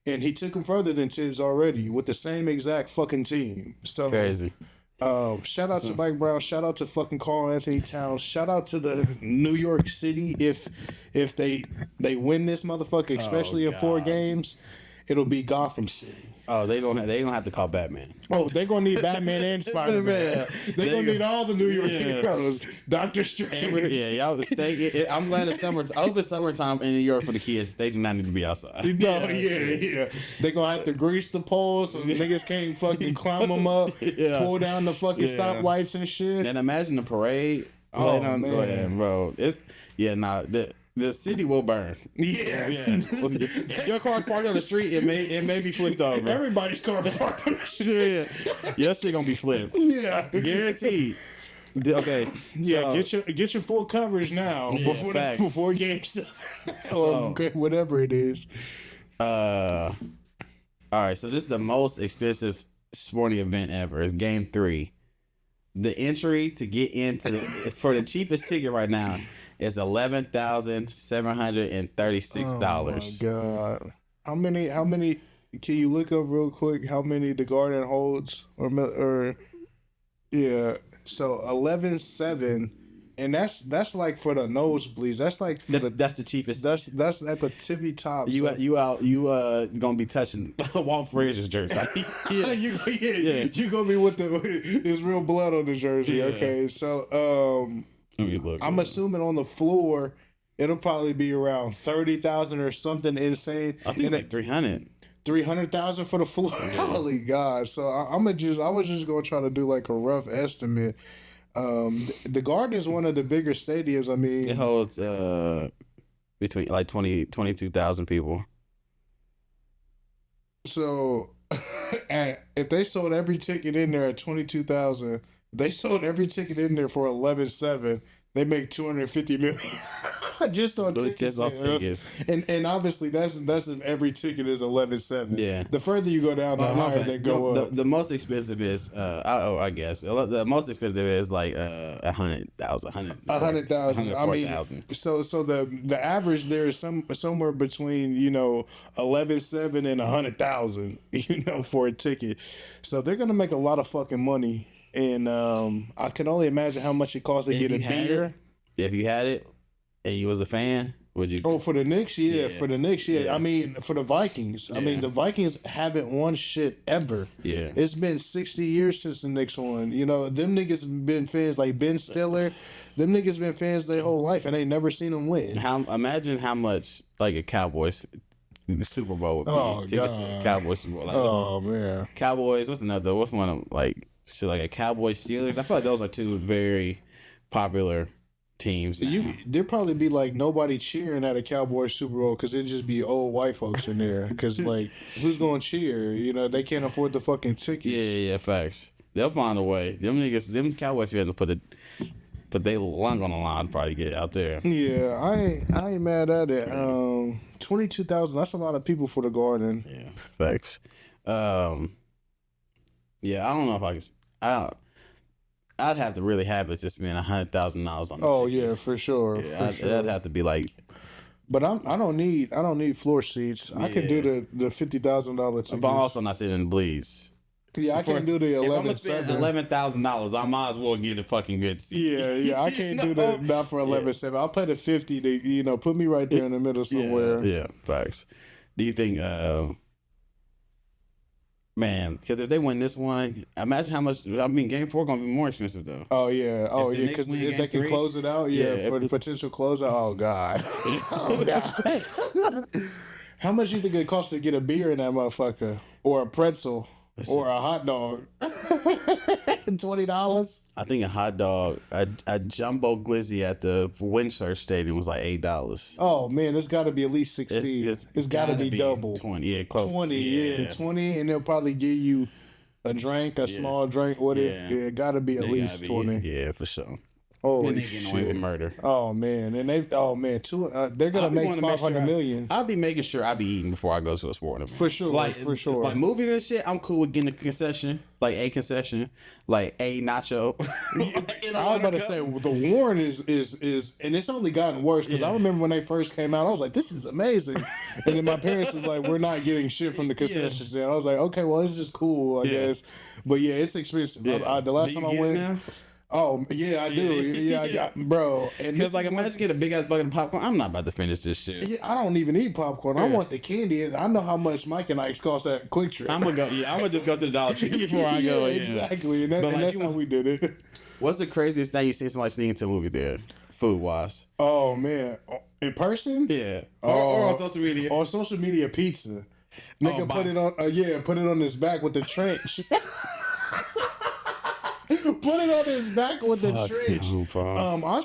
And he took him further than Tibbs already with the same exact fucking team. So crazy. Shout out to Mike Brown. Shout out to fucking Carl Anthony Towns. Shout out to the New York City. If they win this motherfucker, especially in 4 games, it'll be Gotham City. Oh, they don't have to call Batman. Oh, they're gonna need Batman and Spider-Man. They're gonna need all the New York heroes. Doctor Strange. Y'all stay. I'm glad it's summer. I hope it's summertime in New York for the kids. They do not need to be outside. They're gonna have to grease the poles so niggas can't fucking climb them up, pull down the fucking stoplights and shit. And imagine the parade. Oh, man. Go ahead, bro. The city will burn. Yeah. Your car's parked on the street. It may be flipped over. Everybody's car parked on the street. Your shit gonna be flipped. Yeah, guaranteed. Okay. Yeah, get your full coverage now before game 7 or whatever it is. All right. So this is the most expensive sporting event ever. It's Game 3. The entry to get into for the cheapest ticket right now is $11,736. Oh my god! How many? Can you look up real quick how many the Garden holds? Or so 11,700, and that's like for the nosebleeds. That's like that's the cheapest. That's at the tippy top. You gonna be touching Walt Frazier's jersey. You gonna be with his real blood on the jersey. Yeah. Okay, so I'm assuming on the floor it'll probably be around 30,000 or something insane. I think it's like 300. 300,000 for the floor. Yeah. Holy God! So I was just gonna try to do like a rough estimate. The Garden is one of the bigger stadiums. I mean, it holds between like 22,000 people. So, if they sold every ticket in there at 22,000, they sold every ticket in there for 11,700. They make 250 million just on tickets. And obviously that's if every ticket is 11,700. Yeah. The further you go down, the higher they go up. The most expensive is I guess the most expensive is like 100,000. 100,000. I mean, so the average there is somewhere between 11,700 and 100,000. For a ticket. So they're gonna make a lot of fucking money. And I can only imagine how much it costs to get a beer. If you had it and you was a fan, would you? Oh, for the Knicks, yeah. For the Knicks, yeah. I mean, for the Vikings. Yeah. I mean, the Vikings haven't won shit ever. Yeah. It's been 60 years since the Knicks won. Them niggas been fans like Ben Stiller. Them niggas been fans their whole life and they never seen them win. Imagine how much like a Cowboys the Super Bowl would be. Oh, God. Cowboys Super Bowl. Like, Oh man. Cowboys. What's another? What's one of like shit like a Cowboys Steelers? I feel like those are two very popular teams. There'd probably be like nobody cheering at a Cowboys Super Bowl because it'd just be old white folks in there. Because like, who's going to cheer? You know, they can't afford the fucking tickets. Yeah, facts. They'll find a way. Them Cowboys fans will put their lung on the line to probably get out there. Yeah, I ain't mad at it. 22,000. That's a lot of people for the Garden. Yeah, facts. Yeah, I don't know if I could. I'd have to really have it just being $100,000 on. Oh ticket. yeah, for sure. Yeah, for sure. that'd have to be like. But I don't need floor seats. I can do the $50,000 tickets. But I'm also not sitting in the bleeds. Yeah, I can't do the 11. If I'm gonna spend $11,000, I might as well get a fucking good seat. Yeah, I can't do that not for 11.7. I'll pay the 50 to put me right there in the middle somewhere. Yeah, facts. Do you think, man? Because if they win this one, imagine how much. I mean, Game 4 gonna be more expensive though. Oh yeah, because if they can close it out, for the potential closeout. Oh god, oh god. How much do you think it costs to get a beer in that motherfucker, or a pretzel? Or a hot dog. $20? I think a hot dog, a jumbo glizzy at the Windsor Stadium was like $8. Oh man, it's got to be at least 16. It's got to be double. 20, yeah, close. 20, yeah, 20, and they'll probably give you a drink, a small drink with it. Yeah, it got to be at least 20. Yeah, for sure. Oh, and they getting away with murder. Oh man, and they're gonna make 500 million. I'll be making sure I be eating before I go to a sporting event. For sure, Like movies and shit, I'm cool with getting a concession, like a nacho. I was about to say the Warren is, and it's only gotten worse because I remember when they first came out, I was like, this is amazing, and then my parents was like, we're not getting shit from the concession stand. I was like, okay, well, it's just cool, I guurse, but yeah, it's expensive. Yeah. The last time I went. Oh yeah, I do. Yeah, bro. And because like, imagine getting a big ass bucket of popcorn. I'm not about to finish this shit. Yeah, I don't even eat popcorn. I want the candy. And I know how much Mike and Ike's cost at Quick Trip. I'm gonna go. Yeah, I'm gonna just go to the Dollar Tree before I go. Yeah, exactly. And that's how we did it. What's the craziest thing you seen somebody sneak into a movie theater, food wise? Oh man, in person? Yeah, or on social media. On social media, pizza. Nigga put it on. Put it on his back with the trench. Put it on his back with the trench. I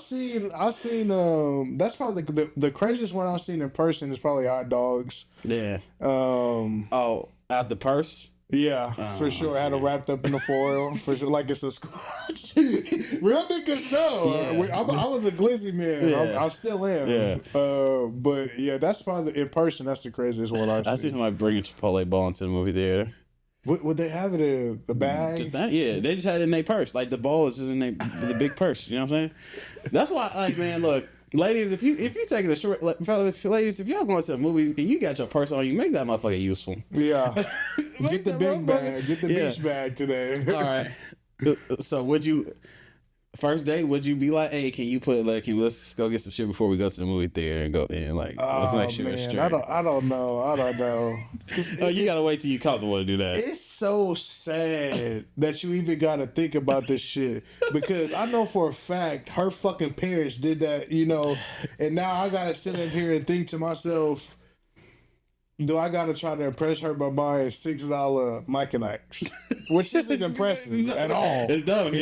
seen. That's probably the craziest one I've seen in person is probably hot dogs. Yeah. Out the purse. Yeah, for sure. I had it wrapped up in the foil for sure, like it's a scotch. Real niggas know. Yeah. I was a glizzy man. Yeah. I still am. Yeah. But yeah, that's probably in person. That's the craziest one I've seen. I see somebody bring a Chipotle bowl into the movie theater. Would they have it in a bag? Yeah, they just had it in their purse. Like the bowl is just in the big purse. You know what I'm saying? That's why, like, man, look, ladies, if you taking a short, like, fellas, ladies, if y'all going to the movies and you got your purse on you, make that motherfucker useful. Yeah, get the big bag, get the beach bag today. All right. So would you? First date, would you be like, hey, can you put let's go get some shit before we go to the movie theater and go in, like, let's make sure it's straight. I don't know. You gotta wait till you comfortable to do that. It's so sad that you even gotta think about this shit because I know for a fact her fucking parents did that, and now I gotta sit up here and think to myself, do I gotta try to impress her by buying $6 Mike and Ike's? Which isn't impressive at all. It's dumb.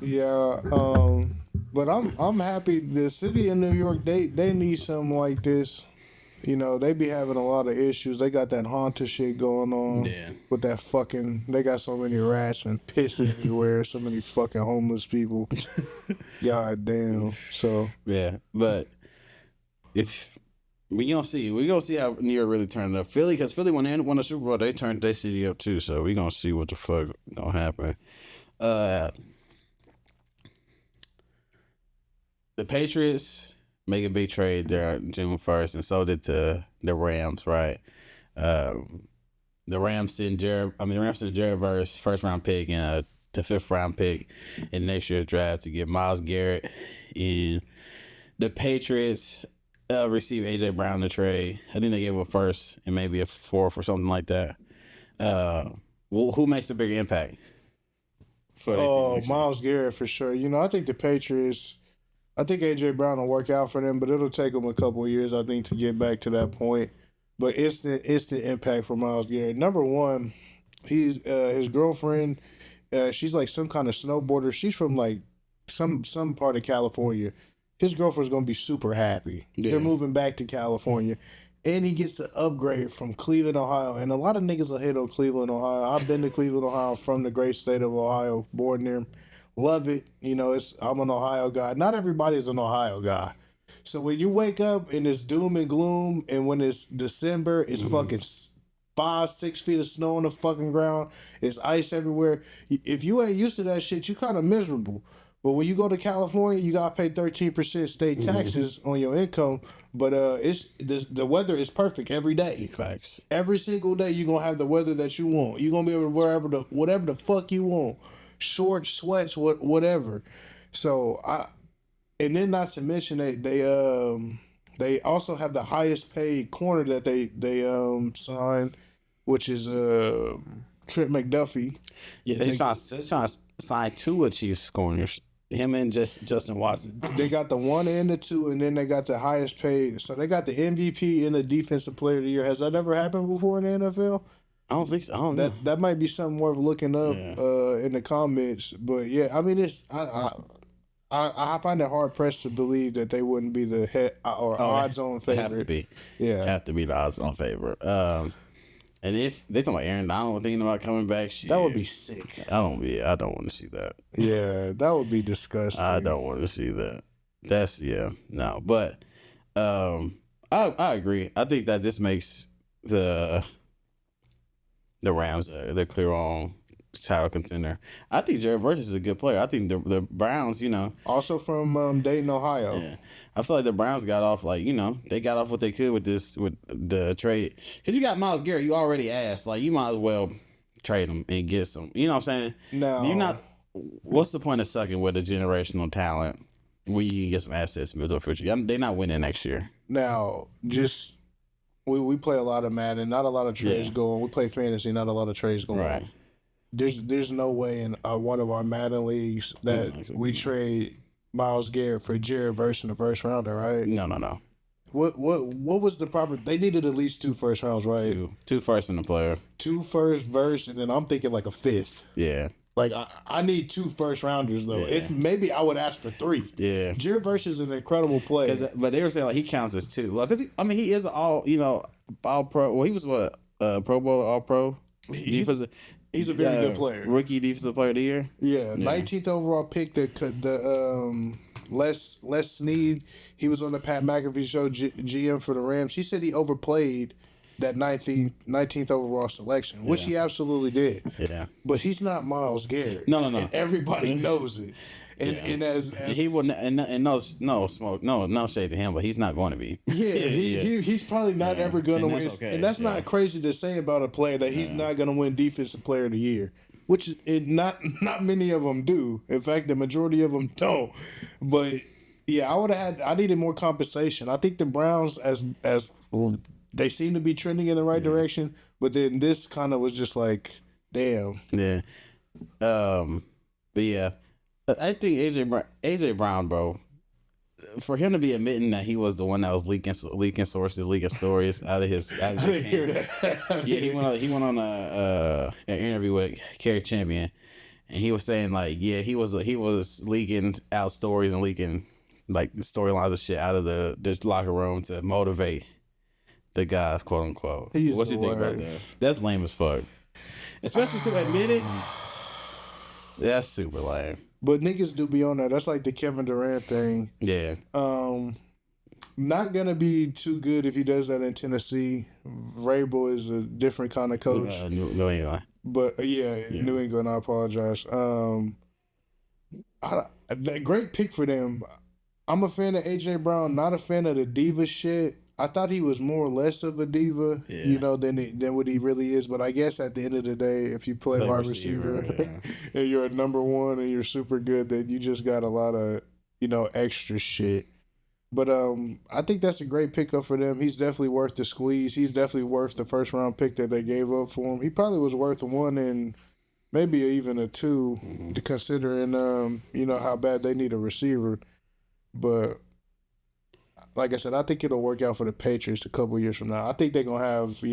Yeah. But I'm happy. The city of New York, they need something like this. They be having a lot of issues. They got that haunted shit going on. Yeah. With that they got so many rats and piss everywhere. So many fucking homeless people. God damn. So. Yeah, but we gonna see how New York really turned up. Philly, because Philly, when they won the Super Bowl, they turned their city up too. So we gonna see what the fuck gonna happen. The Patriots make a big trade there June 1st, and so did the Rams, right? The Rams sent Jared Verse first round pick and the 5th round pick in next year's draft to get Myles Garrett. And the Patriots received AJ Brown in the trade. I think they gave him a 1st and maybe a 4th or something like that. Who makes a bigger impact? Myles Garrett for sure. I think the Patriots I think AJ Brown will work out for them, but it'll take them a couple of years, I think, to get back to that point. But instant impact for Myles Garrett. Number one, he's his girlfriend. She's like some kind of snowboarder. She's from like some part of California. His girlfriend's gonna be super happy. Yeah. They're moving back to California. And he gets an upgrade from Cleveland, Ohio. And a lot of niggas will hate on Cleveland, Ohio. I've been to Cleveland, Ohio, from the great state of Ohio, born there. Love it. You know, I'm an Ohio guy. Not everybody's an Ohio guy. So when you wake up and it's doom and gloom, and when it's December, it's fucking 5-6 feet of snow on the fucking ground. It's ice everywhere. If you ain't used to that shit, you kind of miserable. But when you go to California, you gotta pay 13% state taxes on your income. But the weather is perfect every day. Facts. Every single day, you're gonna have the weather that you want. You're gonna be able to wear whatever the fuck you want, shorts, sweats, whatever. So and then not to mention they also have the highest paid corner that they signed, which is Trent McDuffie. Yeah, they trying to sign 2 of Chiefs corners. Him and Justin Watson. They got the 1 and the 2, and then they got the highest paid. So they got the MVP and the Defensive Player of the Year. Has that ever happened before in the NFL? I don't think so. I don't know. That might be something worth looking up in the comments. But yeah, I mean, I find it hard pressed to believe that they wouldn't be the head or odds-on favorite. Have to be. Yeah, have to be the odds-on favorite. And if they talking about Aaron Donald thinking about coming back, shit, that would be sick. I don't want to see that. Yeah, that would be disgusting. I don't want to see that. That's no. But I agree. I think that this makes the Rams they're clear on title contender. I think Jared Verse is a good player. I think the Browns, also from Dayton, Ohio. Yeah, I feel like the Browns got off they got off what they could with the trade. Because you got Myles Garrett, you already asked, you might as well trade him and get some. You know what I'm saying? No. What's the point of sucking with a generational talent when you can get some assets in the future? They're not winning next year. Now, just we play a lot of Madden, not a lot of trades going. We play fantasy, not a lot of trades going. Right. There's no way in one of our Madden leagues that we trade Myles Garrett for Jared Verse in the first rounder, right? No. What was the proper? They needed at least 2 first rounds, right? Two first in the player. 2 first, Verse, and then I'm thinking like a 5th. Yeah. I need 2 first rounders though. Yeah. If maybe I would ask for 3. Yeah. Jared Verse is an incredible player. But they were saying he counts as 2. Well, because he is all pro. Well, he was Pro Bowler, All Pro. He's a very good player. Rookie Defensive Player of the Year. Yeah, 19th overall pick. The Les Snead. He was on the Pat McAfee show, GM for the Rams. He said he overplayed that 19th overall selection, which he absolutely did. Yeah, but he's not Myles Garrett. No. And everybody knows it. And as he wouldn't, and no smoke, no shade to him, but he's not going to be. Yeah, he's probably not ever going to win. Okay. And that's not crazy to say about a player that he's not going to win Defensive Player of the Year, which not many of them do. In fact, the majority of them don't. But yeah, I needed more compensation. I think the Browns, as they seem to be trending in the right direction, but then this kind of was just like, damn. Yeah. But yeah. I think AJ Brown, bro, for him to be admitting that he was the one that was leaking sources, leaking stories out of his I didn't hear that. Yeah, he went on an interview with Kerry Champion, and he was saying he was leaking out stories and leaking storylines of shit out of the locker room to motivate the guys, quote unquote. What you think about that? That's lame as fuck, especially to admit it. That's super lame. But niggas do be on that. That's like the Kevin Durant thing. Yeah. Not gonna be too good if he does that in Tennessee. Vrabel is a different kind of coach. New England. But New England. I apologize. That great pick for them. I'm a fan of AJ Brown. Not a fan of the diva shit. I thought he was more or less of a diva, than what he really is. But I guess at the end of the day, if you play wide receiver and you're a number 1 and you're super good, then you just got a lot of, extra shit. But I think that's a great pickup for them. He's definitely worth the squeeze. He's definitely worth the first round pick that they gave up for him. He probably was worth a 1 and maybe even a 2, considering how bad they need a receiver. But like I said, I think it'll work out for the Patriots a couple years from now. I think they're gonna have,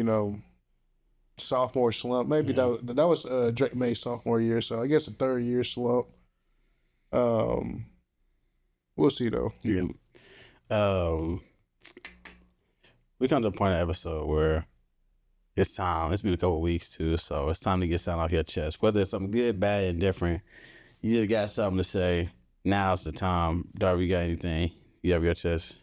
sophomore slump. Maybe that was Drake May's sophomore year, so I guess a third year slump. We'll see though. Yeah. We come to the point of the episode where it's time. It's been a couple of weeks too, so it's time to get something off your chest. Whether it's something good, bad, and different, you just got something to say. Now's the time. Darby, you got anything you have your chest?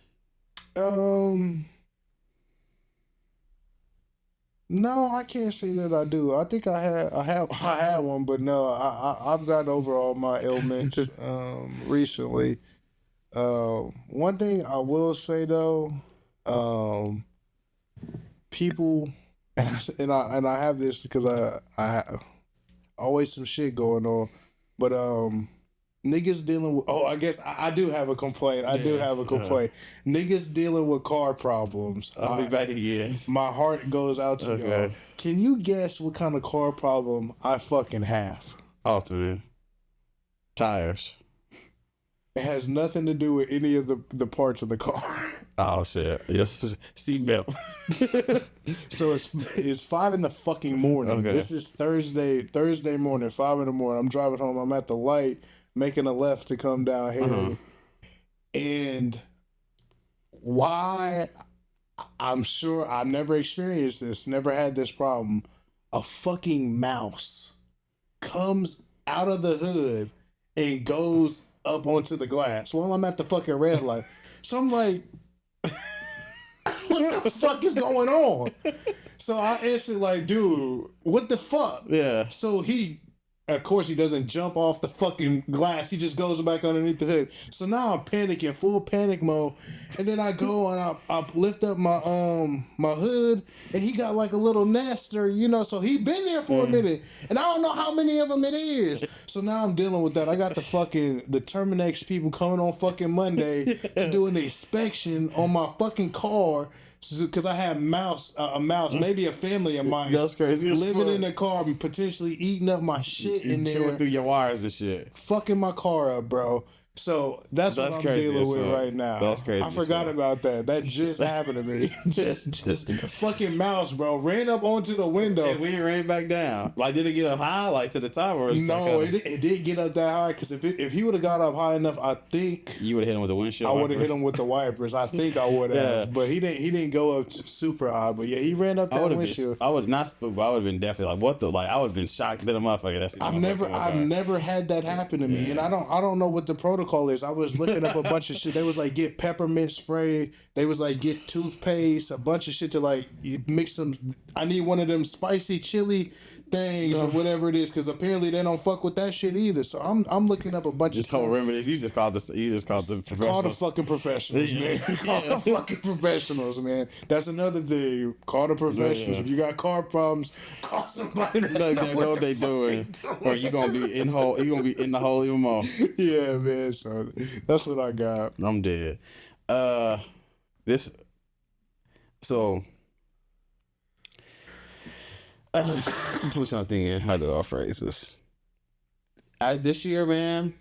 No, I can't say that I do. I think I had one, but no, I've gotten over all my ailments recently. One thing I will say though, people, and I have this because I always some shit going on, but niggas dealing with, I guess I do have a complaint. Niggas dealing with car problems. I'll be back again. My heart goes out to y'all. Can you guess what kind of car problem I fucking have? Alternate tires. It has nothing to do with any of the parts of the car. Oh shit! Yes, seatbelt. So it's 5 in the fucking morning. Okay. This is Thursday morning, 5 in the morning. I'm driving home. I'm at the light, making a left to come down here, and why? I'm sure I never experienced this. Never had this problem. A fucking mouse comes out of the hood and goes up onto the glass while I'm at the fucking red light. So I'm like, what the fuck is going on? So I answered like, dude, what the fuck? Yeah. So of course he doesn't jump off the fucking glass. He just goes back underneath the hood. So now I'm panicking, full panic mode. And then I go and I lift up my my hood, and he got like a little nester, so he been there for a minute. And I don't know how many of them it is. So now I'm dealing with that. I got the Terminex people coming on fucking Monday to do an inspection on my fucking car. Because I have a mouse, maybe a family of mine. That's crazy. Living in the car and potentially eating up my shit in there. Chewing through your wires and shit. Fucking my car up, bro. So that's what I'm dealing with right now. That's crazy. I forgot about that. That just happened to me. just fucking mouse, bro. Ran up onto the window. And we ran back down. Like, did it get up high, like to the top, or no? It didn't get up that high. Because if he would have got up high enough, I think you would have hit him with the windshield. I would have hit him with the wipers. I think I would have. Yeah. But he didn't go up super high. But yeah, he ran up that windshield. I would not spook, but I would have been definitely like, what the, like, I would have been shocked that a motherfucker. I've never had that happen to me, and I don't know what the protocol is. I was looking up a bunch of shit. They was like, get peppermint spray. They was like, get toothpaste, a bunch of shit to like mix them. I need one of them spicy chili things or whatever it is, because apparently they don't fuck with that shit either. So I'm looking up a bunch of whole remedies. You just called the professionals. Call the fucking professionals, man. Call the fucking professionals, man. That's another thing. Call the professionals. If you got car problems, call somebody that know what they doing. Or you gonna be in hole. You gonna be in the hole even more. Yeah, man. So that's what I got. I'm dead. I'm trying to think how do I phrase this. This year, man,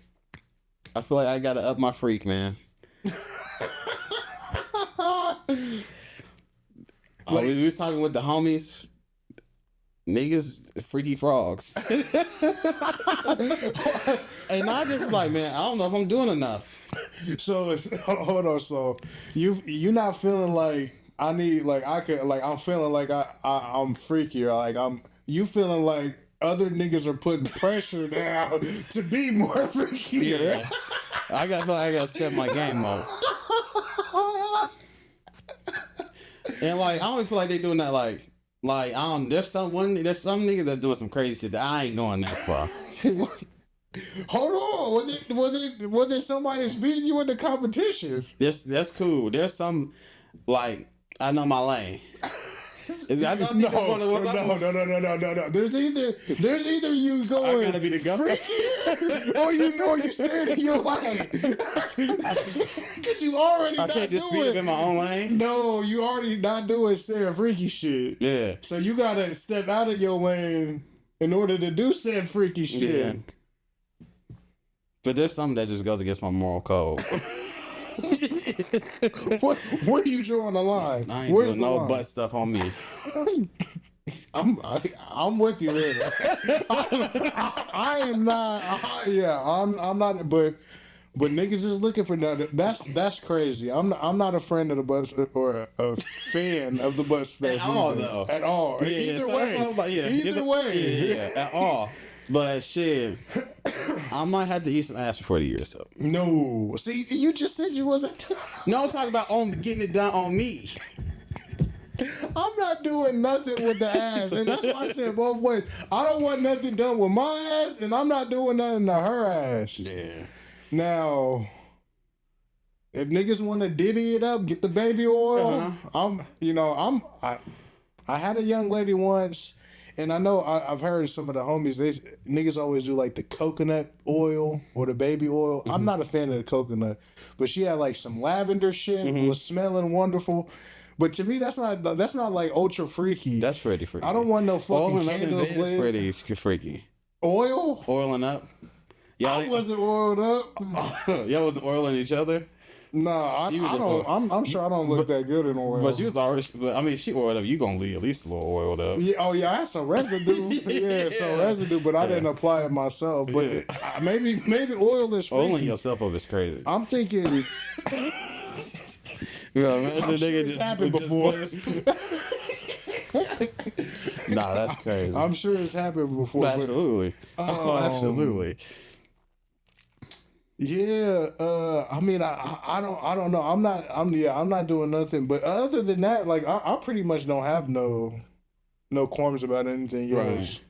I feel like I gotta up my freak, man. We was talking with the homies. Niggas, freaky frogs. And I just was like, man, I don't know if I'm doing enough. So hold on. So you not feeling like I need, like I could, like I'm feeling like I'm freakier. Like you feeling like other niggas are putting pressure now to be more freaky. Yeah. I feel like I gotta set my game up. And like I don't feel like they doing that like I don't. There's some niggas that doing some crazy shit that I ain't going that far. Hold on, was there somebody that's beating you in the competition? That's cool. There's some like I know my lane. No. There's either you going I gotta be the governor, or you staying in your lane. Because you already I can't just speed up in my own lane. No, you already not doing said freaky shit. Yeah. So you gotta step out of your lane in order to do said freaky shit. Yeah. But there's something that just goes against my moral code. Where you drawing the line? I ain't Where's doing the no line? butt stuff on me. I'm with you there. I am not. I'm not. But niggas is looking for that. That's crazy. I'm not a friend of the bus or a fan of the bus stuff At all, either. though. At all. Yeah, Either so that's what I'm way. about, yeah. Either way. Yeah, at all. But shit, I might have to eat some ass before the year's up. No. See, you just said you wasn't. No, I'm talking about on getting it done on me. I'm not doing nothing with the ass, and that's why I said both ways. I don't want nothing done with my ass, and I'm not doing nothing to her ass. Yeah. Now, if niggas want to divvy it up, get the baby oil. I had a young lady once, and I know I've heard some of the homies. Niggas always do like the coconut oil or the baby oil. I'm not a fan of the coconut, but she had like some lavender shit. Was smelling wonderful. But to me, that's not like ultra freaky. That's pretty freaky. I don't want no fucking Oiling up in candles bed is lit. pretty freaky. Oil? Oiling up. I wasn't oiled up. Y'all was oiling each other. Nah, She was I just don't. I'm sure I don't look that good in oil. But she was already. But I mean, if she oiled up, you gonna leave at least a little oiled up. Yeah, I had some residue. some residue, but I didn't apply it myself. But maybe oil is freaky. Oiling yourself up is crazy. I'm thinking. I'm sure it's happened before. Nah, that's crazy. I'm sure it's happened before. Absolutely. Absolutely. Yeah, I mean, I don't know. I'm not doing nothing. But other than that, like, I pretty much don't have no qualms about anything else. Right.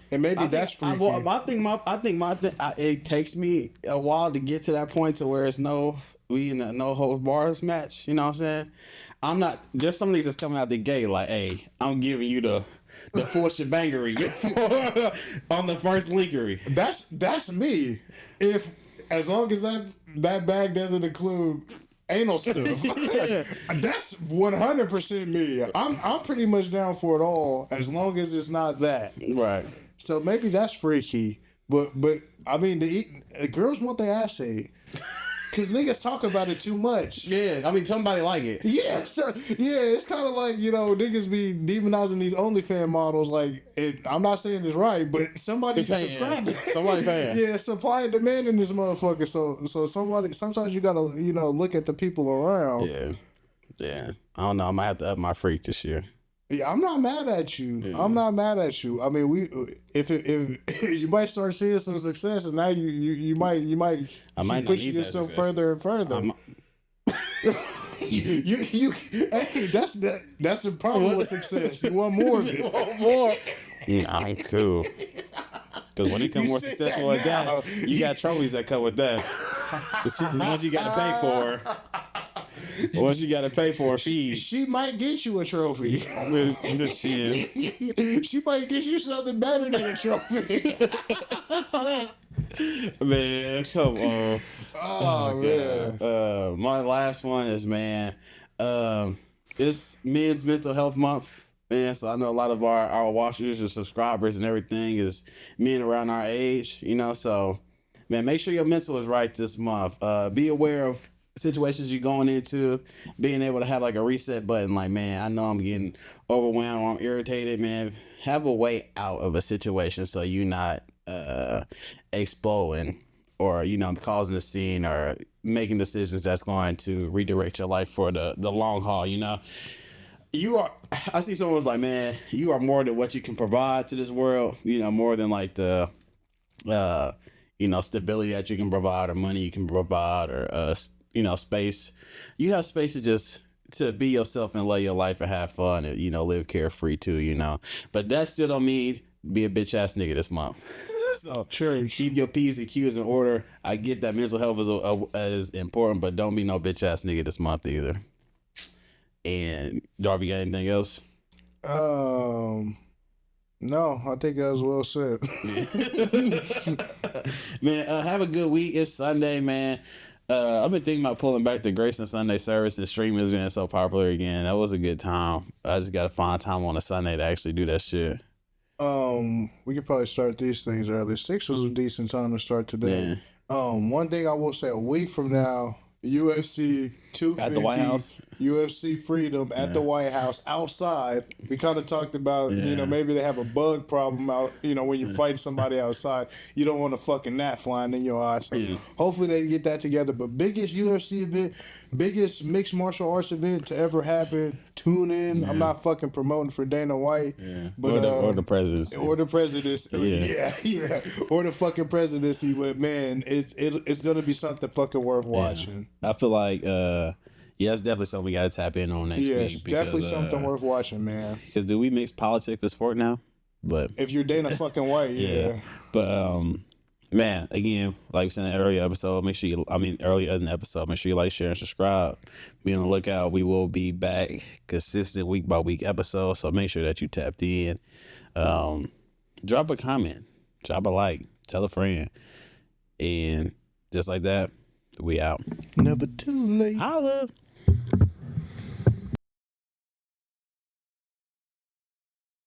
And maybe that's freaky. It takes me a while to get to that point to where it's no holds bars match. You know what I'm saying? I'm not just some of these that's coming out the gate like, hey, I'm giving you the full shebangery on the first linkery. That's me. As long as that bag doesn't include anal stuff, that's 100% me. I'm pretty much down for it all as long as it's not that. Right. So maybe that's freaky, but I mean the girls want their ass ate. Cause niggas talk about it too much. Yeah, I mean somebody like it. Yeah, so, it's kind of like niggas be demonizing these OnlyFans models. Like, I'm not saying it's right, but somebody subscribe. Somebody paying. Yeah, supply and demand in this motherfucker. So sometimes you gotta look at the people around. Yeah. I don't know. I might have to up my freak this year. Yeah, I'm not mad at you. Yeah. I'm not mad at you. I mean, if you might start seeing some success, and now you might push yourself further and further. Hey, that's the problem with success. You want more of it. You want more? Nah, I'm cool. Because when you become more successful at that, you got trophies that come with that. The ones you got to pay for. Once you gotta pay for a fee, she might get you a trophy. She might get you something better than a trophy. Man, come on. Oh man. God. My last one is it's Men's Mental Health Month. Man, so I know a lot of our watchers and subscribers and everything is men around our age, so man, make sure your mental is right this month. Be aware of situations you're going into, being able to have like a reset button, like, man, I know I'm getting overwhelmed or I'm irritated, man. Have a way out of a situation so you're not exploding or causing a scene or making decisions that's going to redirect your life for the long haul. I see someone was like, man, you are more than what you can provide to this world, more than like the stability that you can provide or money you can provide or space. You have space to be yourself and love your life and have fun and, live carefree too, But that still don't mean be a bitch ass nigga this month. So keep your P's and Q's in order. I get that mental health is important, but don't be no bitch ass nigga this month either. And Darby, got anything else? No, I think that was well said. Man, have a good week. It's Sunday, man. I've been thinking about pulling back the Grace and Sunday service, and streaming has been so popular again. That was a good time. I just gotta find time on a Sunday to actually do that shit. We could probably start these things early. 6 was a decent time to start today. Yeah. One thing I will say, a week from now, UFC 250 At the White House? UFC Freedom at the White House outside. We kind of talked about, maybe they have a bug problem out, when you're fighting somebody outside. You don't want a fucking gnat flying in your eyes. So hopefully they get that together. But biggest UFC event, biggest mixed martial arts event to ever happen. Tune in. I'm not fucking promoting for Dana White. Yeah. But, or the presidency. Or the presidency. Yeah. Or the fucking presidency. But man, it's gonna be something fucking worth watching. I feel like it's definitely something we gotta tap in on next week. Yes, definitely something worth watching, man. Because do we mix politics with sport now? But if you're Dana fucking White, yeah. But man, again, like we said in the earlier episode, earlier in the episode, make sure you like, share, and subscribe. Be on the lookout. We will be back consistent week by week episodes. So make sure that you tapped in. Drop a comment, drop a like, tell a friend, and just like that, we out. Never too late. Holla.